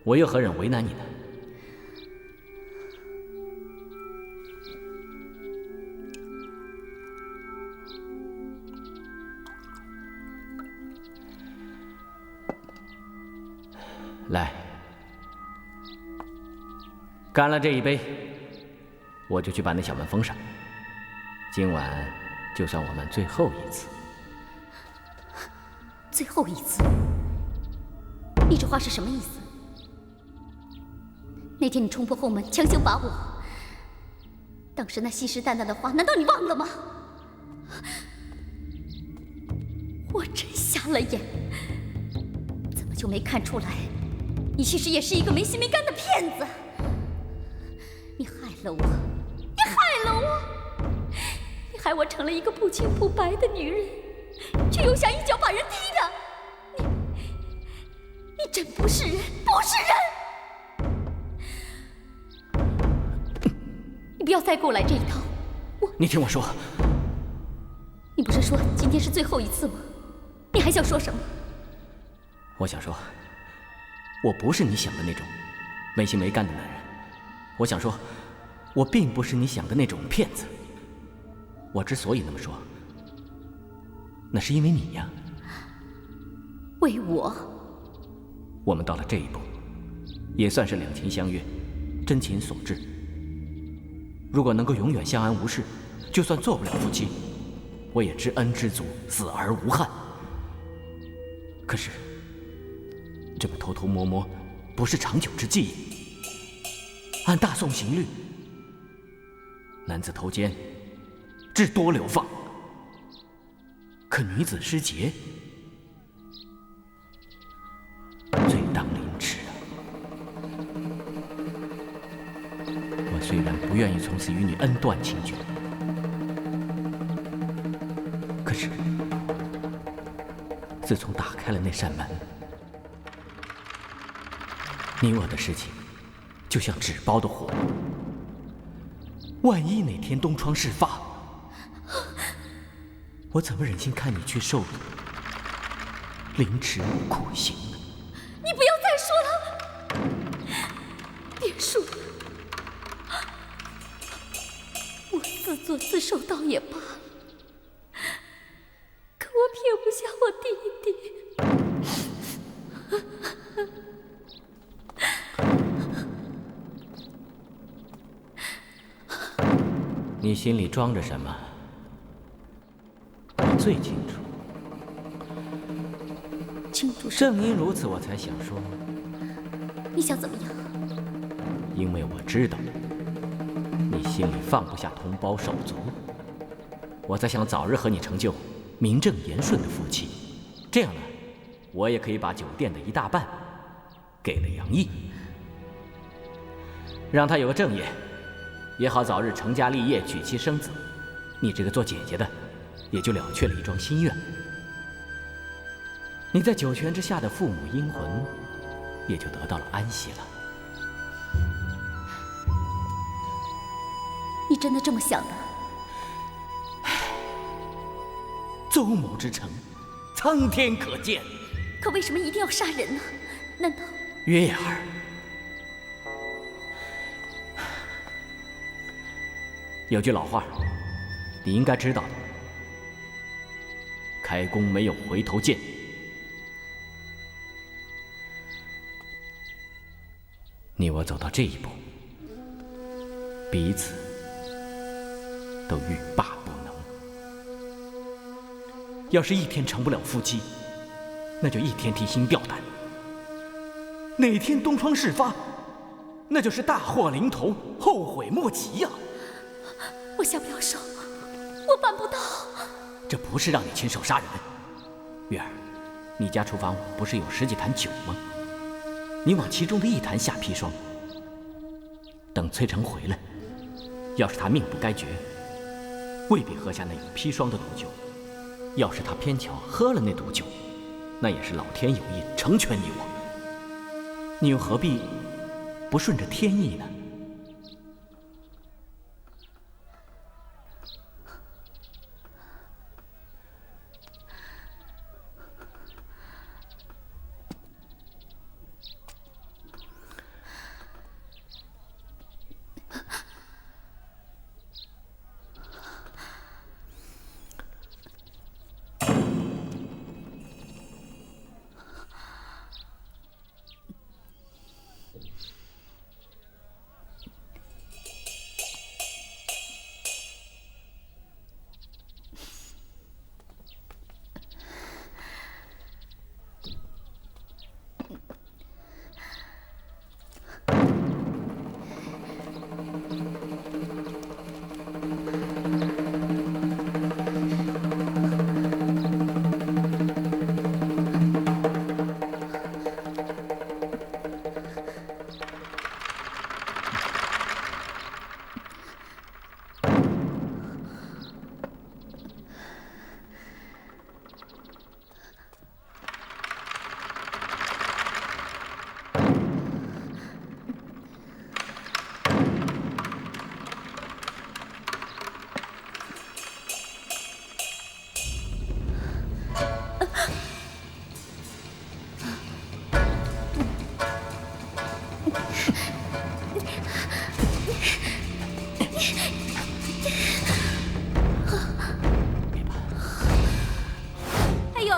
我又何忍为难你呢？来，干了这一杯，我就去把那小门封上。今晚就算我们最后一次。最后一次？你这话是什么意思？那天你冲破后门，强行把我，当时那信誓旦旦的话，难道你忘了吗？我真瞎了眼，怎么就没看出来？你其实也是一个没心没肝的骗子！你害了我，你害了我，你害我成了一个不清不白的女人，却又想一脚把人踢的。你真不是人，不是人！你不要再给我来这一套！你听我说，你不是说今天是最后一次吗？你还想说什么？我想说，我不是你想的那种没心没肝的男人。我想说，我并不是你想的那种骗子。我之所以那么说，那是因为你呀。为我？我们到了这一步，也算是两情相悦，真情所至。如果能够永远相安无事，就算做不了夫妻，我也知恩知足，死而无憾。可是，这么偷偷摸摸，不是长久之计。按大宋刑律，男子偷奸，至多流放；可女子失节，罪当凌迟啊！我虽然不愿意从此与你恩断情绝，可是自从打开了那扇门，你我的事情就像纸包的火，万一哪天东窗事发，我怎么忍心看你去受凌迟苦刑呢？你不要再说了，别说了，我自作自受倒也罢了，可我撇不下我弟弟。你心里装着什么，我最清楚。清楚。正因如此，我才想说，你想怎么样？因为我知道你心里放不下同胞手足，我才想早日和你成就名正言顺的夫妻。这样呢，我也可以把酒店的一大半给了杨毅，让他有个正业，也好早日成家立业，娶妻生子。你这个做姐姐的，也就了却了一桩心愿。你在九泉之下的父母阴魂，也就得到了安息了。你真的这么想的？邹某之诚，苍天可见。可为什么一定要杀人呢？难道……月儿，有句老话，你应该知道的：开弓没有回头箭。你我走到这一步，彼此都欲罢不能。要是一天成不了夫妻，那就一天提心吊胆；哪天东窗事发，那就是大祸临头，后悔莫及呀！我下不了手，我办不到。这不是让你亲手杀人。月儿，你家厨房不是有10几坛酒吗？你往其中的一坛下砒霜，等崔成回来，要是他命不该绝，未必喝下那有砒霜的毒酒；要是他偏巧喝了那毒酒，那也是老天有意成全你我。你又何必不顺着天意呢？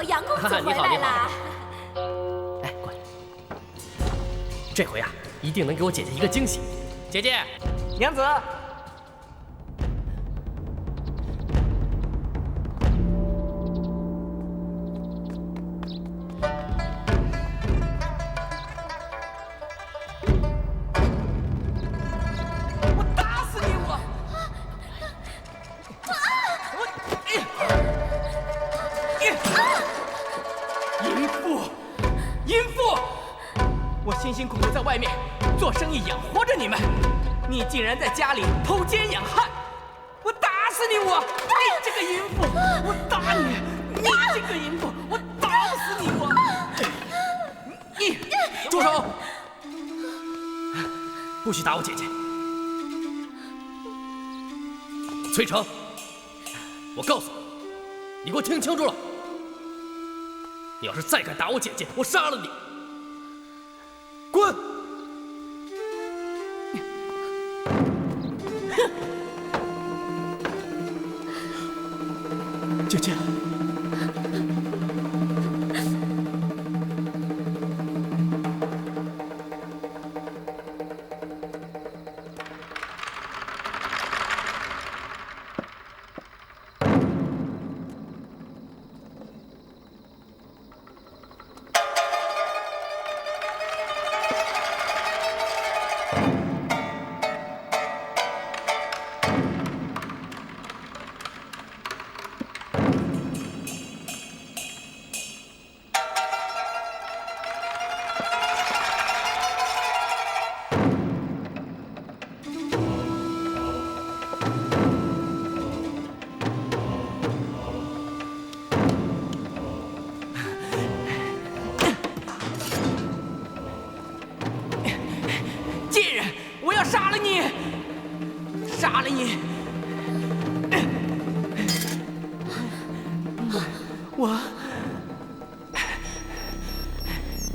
杨公子回来啦！哎，过来。这回啊，一定能给我姐姐一个惊喜。姐姐，娘子。辛辛苦苦在外面做生意养活着你们，你竟然在家里偷奸养汉！我打死你！你这个淫妇！我打你！你这个淫妇！我打死你！你住手！不许打我姐姐！崔成，我告诉你，你给我听清楚了！你要是再敢打我姐姐，我杀了你！滚！姐姐，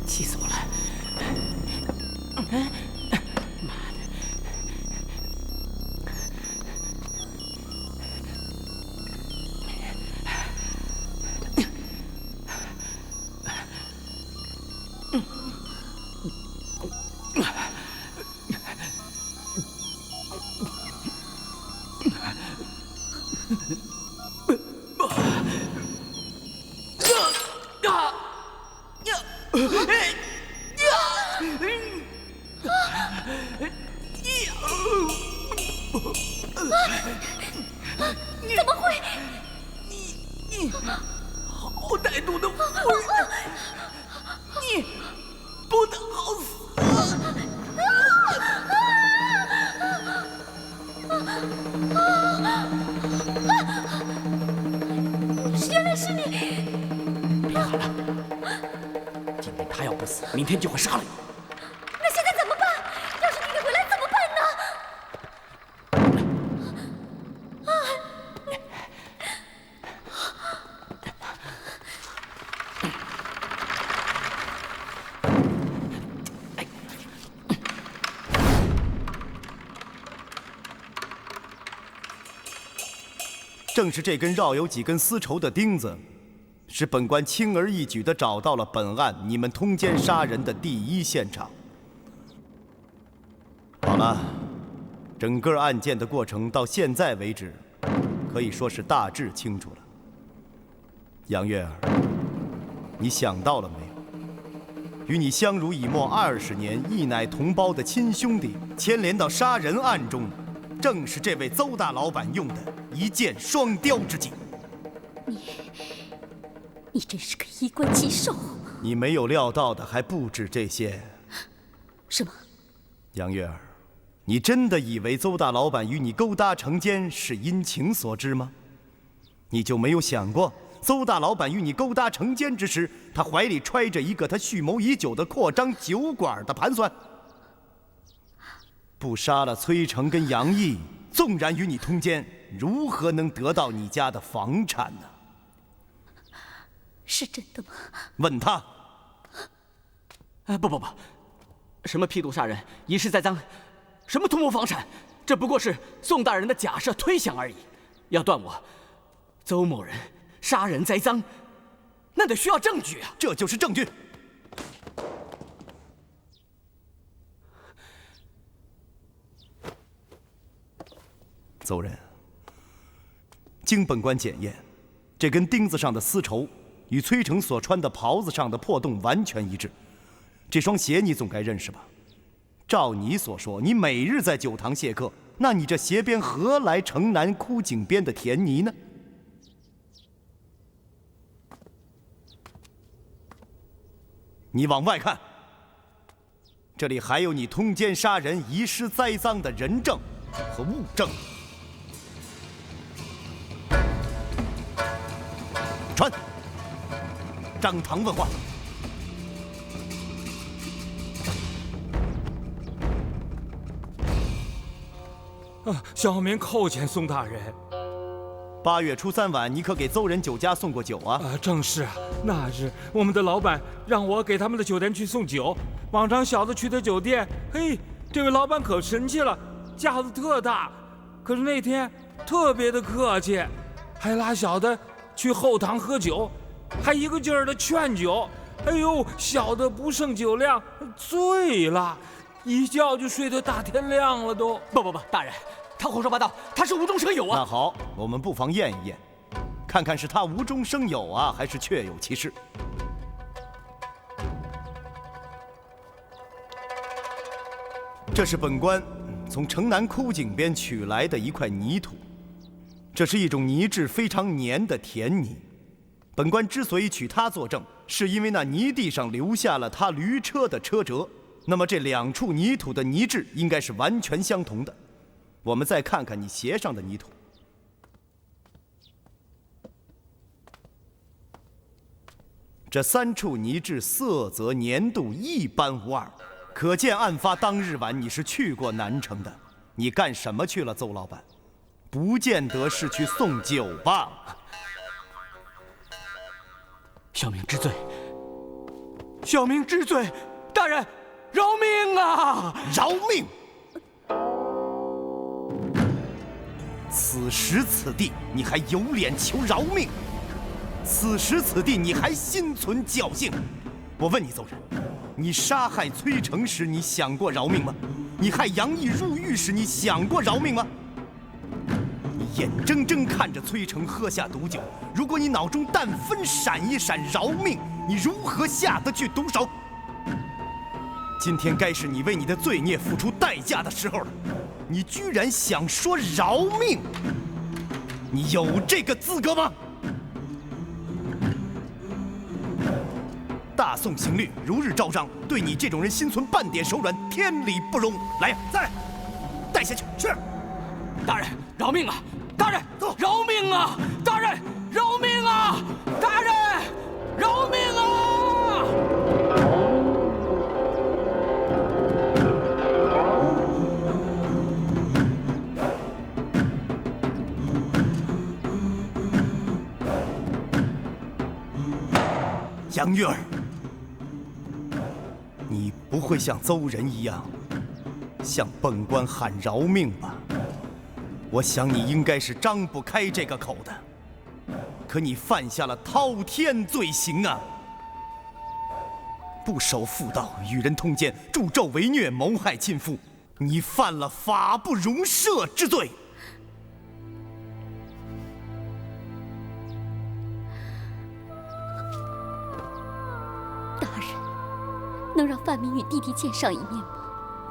气死我了！妈的！怎么会？你好歹毒的妇人，你不得好死！原来是你！别喊了，今天他要不死，明天就会杀了你。那现在怎么办？要是弟弟回来怎么办呢？正是这根绕有几根丝绸的钉子，使本官轻而易举地找到了本案你们通奸杀人的第一现场。好了，整个案件的过程到现在为止，可以说是大致清楚了。杨月儿，你想到了没有？与你相濡以沫20年、一奶同胞的亲兄弟，牵连到杀人案中，正是这位邹大老板用的一箭双雕之计。你真是个衣冠禽兽！你没有料到的还不止这些。什么？杨月儿，你真的以为邹大老板与你勾搭成奸是因情所致吗？你就没有想过，邹大老板与你勾搭成奸之时，他怀里揣着一个他蓄谋已久的扩张酒馆的盘算？不杀了崔成跟杨毅，纵然与你通奸，如何能得到你家的房产呢？是真的吗？问他。不，什么批毒杀人、以势栽赃，什么图谋房产，这不过是宋大人的假设推想而已。要断我邹某人杀人栽赃，那得需要证据啊！这就是证据。邹人，经本官检验，这根钉子上的丝绸与崔成所穿的袍子上的破洞完全一致。这双鞋你总该认识吧？照你所说，你每日在酒堂谢客，那你这鞋边何来城南枯井边的田泥呢？你往外看，这里还有你通奸杀人、遗失栽赃的人证和物证。传，张堂问话。小民叩见宋大人。8月初3晚，你可给邹人酒家送过酒啊？正是啊，那日我们的老板让我给他们的酒店去送酒。往常小的去的酒店，嘿，这位老板可神气了，架子特大。可是那天特别的客气，还拉小的去后堂喝酒，还一个劲儿的劝酒。哎呦，小的不胜酒量，醉了，一觉就睡得大天亮了都。不，大人。他胡说八道，他是无中生有啊！那好，我们不妨验一验，看看是他无中生有啊，还是确有其事。这是本官从城南枯井边取来的一块泥土，这是一种泥质非常黏的田泥。本官之所以取它作证，是因为那泥地上留下了他驴车的车辙，那么这2处泥土的泥质应该是完全相同的。我们再看看你鞋上的泥土，这3处泥质色泽粘度一般无二，可见案发当日晚你是去过南城的。你干什么去了，邹老板？不见得是去送酒吧？小民知罪，小民知罪，大人饶命啊！饶命！此时此地，你还有脸求饶命？此时此地，你还心存侥幸？我问你，邹人，你杀害崔成时，你想过饶命吗？你害杨毅入狱时，你想过饶命吗？你眼睁睁看着崔成喝下毒酒，如果你脑中但分闪一闪饶命，你如何下得去毒手？今天该是你为你的罪孽付出代价的时候了。你居然想说饶命？你有这个资格吗？大宋刑律如日昭彰，对你这种人心存半点手软，天理不容。来呀，再来，带下去，是。大人饶命啊！大人饶命啊！大人饶命啊！大人饶命啊！杨月儿，你不会像邹人一样向本官喊饶命吧？我想你应该是张不开这个口的，可你犯下了滔天罪行啊！不守妇道，与人通奸，助纣为虐，谋害亲夫，你犯了法不容赦之罪。大人，能让范明与弟弟见上一面吗？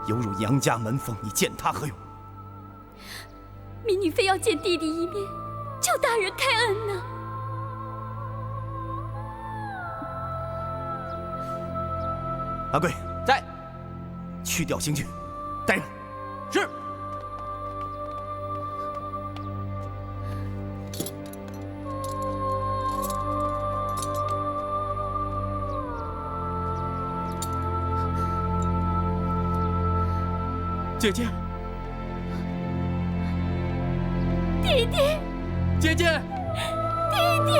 有辱杨家门风，你见他何用？民女非要见弟弟一面，求大人开恩呐！阿贵在，去掉刑具，带人。是。姐姐，弟弟，姐姐，弟弟，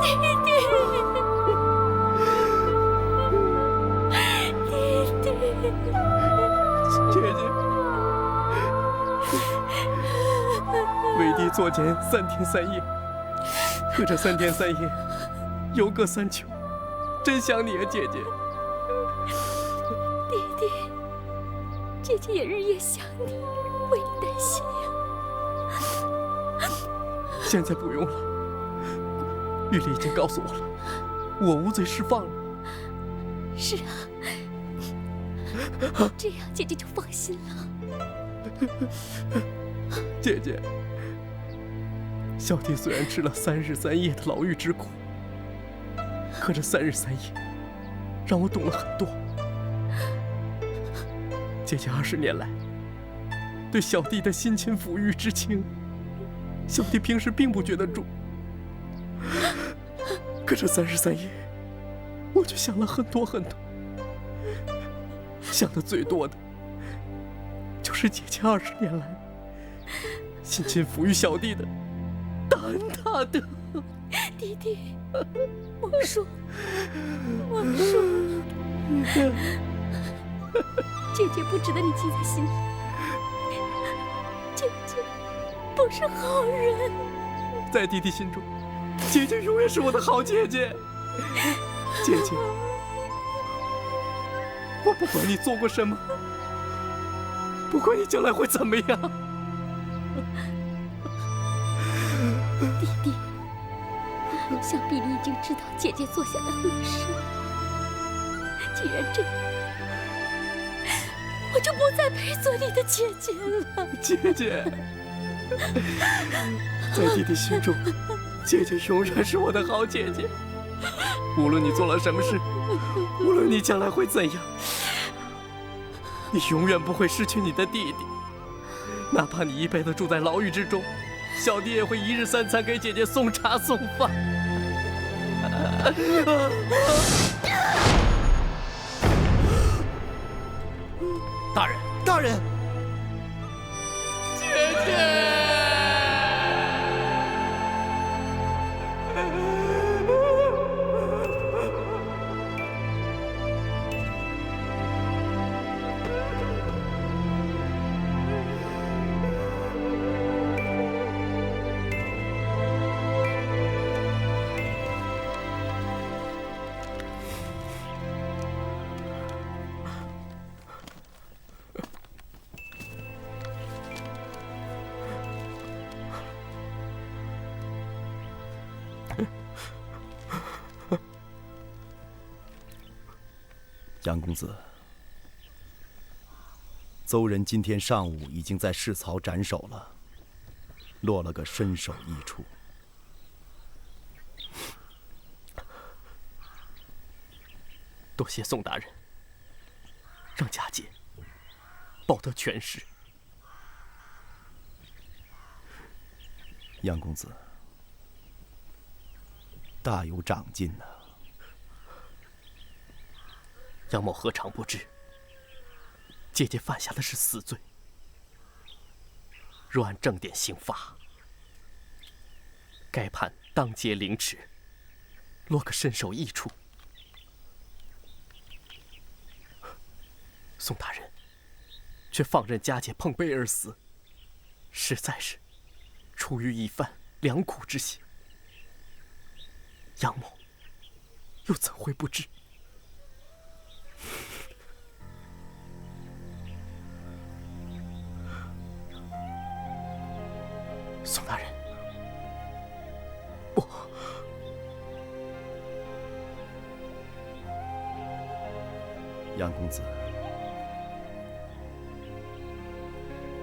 弟弟，弟弟，姐姐，为弟作奸3天3夜，可这3天3夜，犹隔3秋，真想你啊，姐姐。弟弟，姐姐也日夜想你，为你担心呀。现在不用了，玉丽已经告诉我了，我无罪释放了。是啊，这样姐姐就放心了。姐姐，小弟虽然吃了3日3夜的牢狱之苦，可这3日3夜让我懂了很多。姐姐20年来对小弟的辛勤抚育之情，小弟平时并不觉得重，可这3日3夜，我却想了很多很多。想的最多的，就是姐姐20年来辛勤抚育小弟的大恩大德。弟弟，我说，姐姐不值得你记在心里。姐姐不是好人，在弟弟心中，姐姐永远是我的好姐姐。姐姐，我不管你做过什么，不管你将来会怎么样。弟弟，想必你已经知道姐姐做下的恶事。既然这样，我就不再配做你的姐姐了。姐姐，在弟弟心中，姐姐永远是我的好姐姐。无论你做了什么事，无论你将来会怎样，你永远不会失去你的弟弟。哪怕你一辈子住在牢狱之中，小弟也会1日3餐给姐姐送茶送饭。大人，大人，姐姐。杨公子，邹人今天上午已经在市曹斩首了，落了个身首异处。多谢宋大人，让佳姐报得全尸。杨公子，大有长进呐。杨某何尝不知，姐姐犯下的是死罪，若按正典刑罚，该判当街凌迟，落个身首异处。宋大人却放任佳姐碰杯而死，实在是出于一番良苦之心。杨某又怎会不知？宋大人，不，杨公子，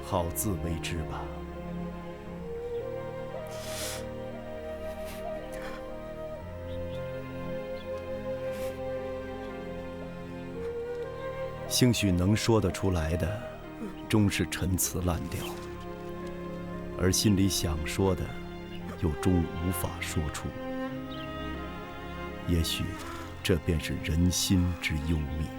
好自为之吧。兴许能说得出来的，终是陈词滥调；而心里想说的，又终无法说出。也许，这便是人心之幽秘。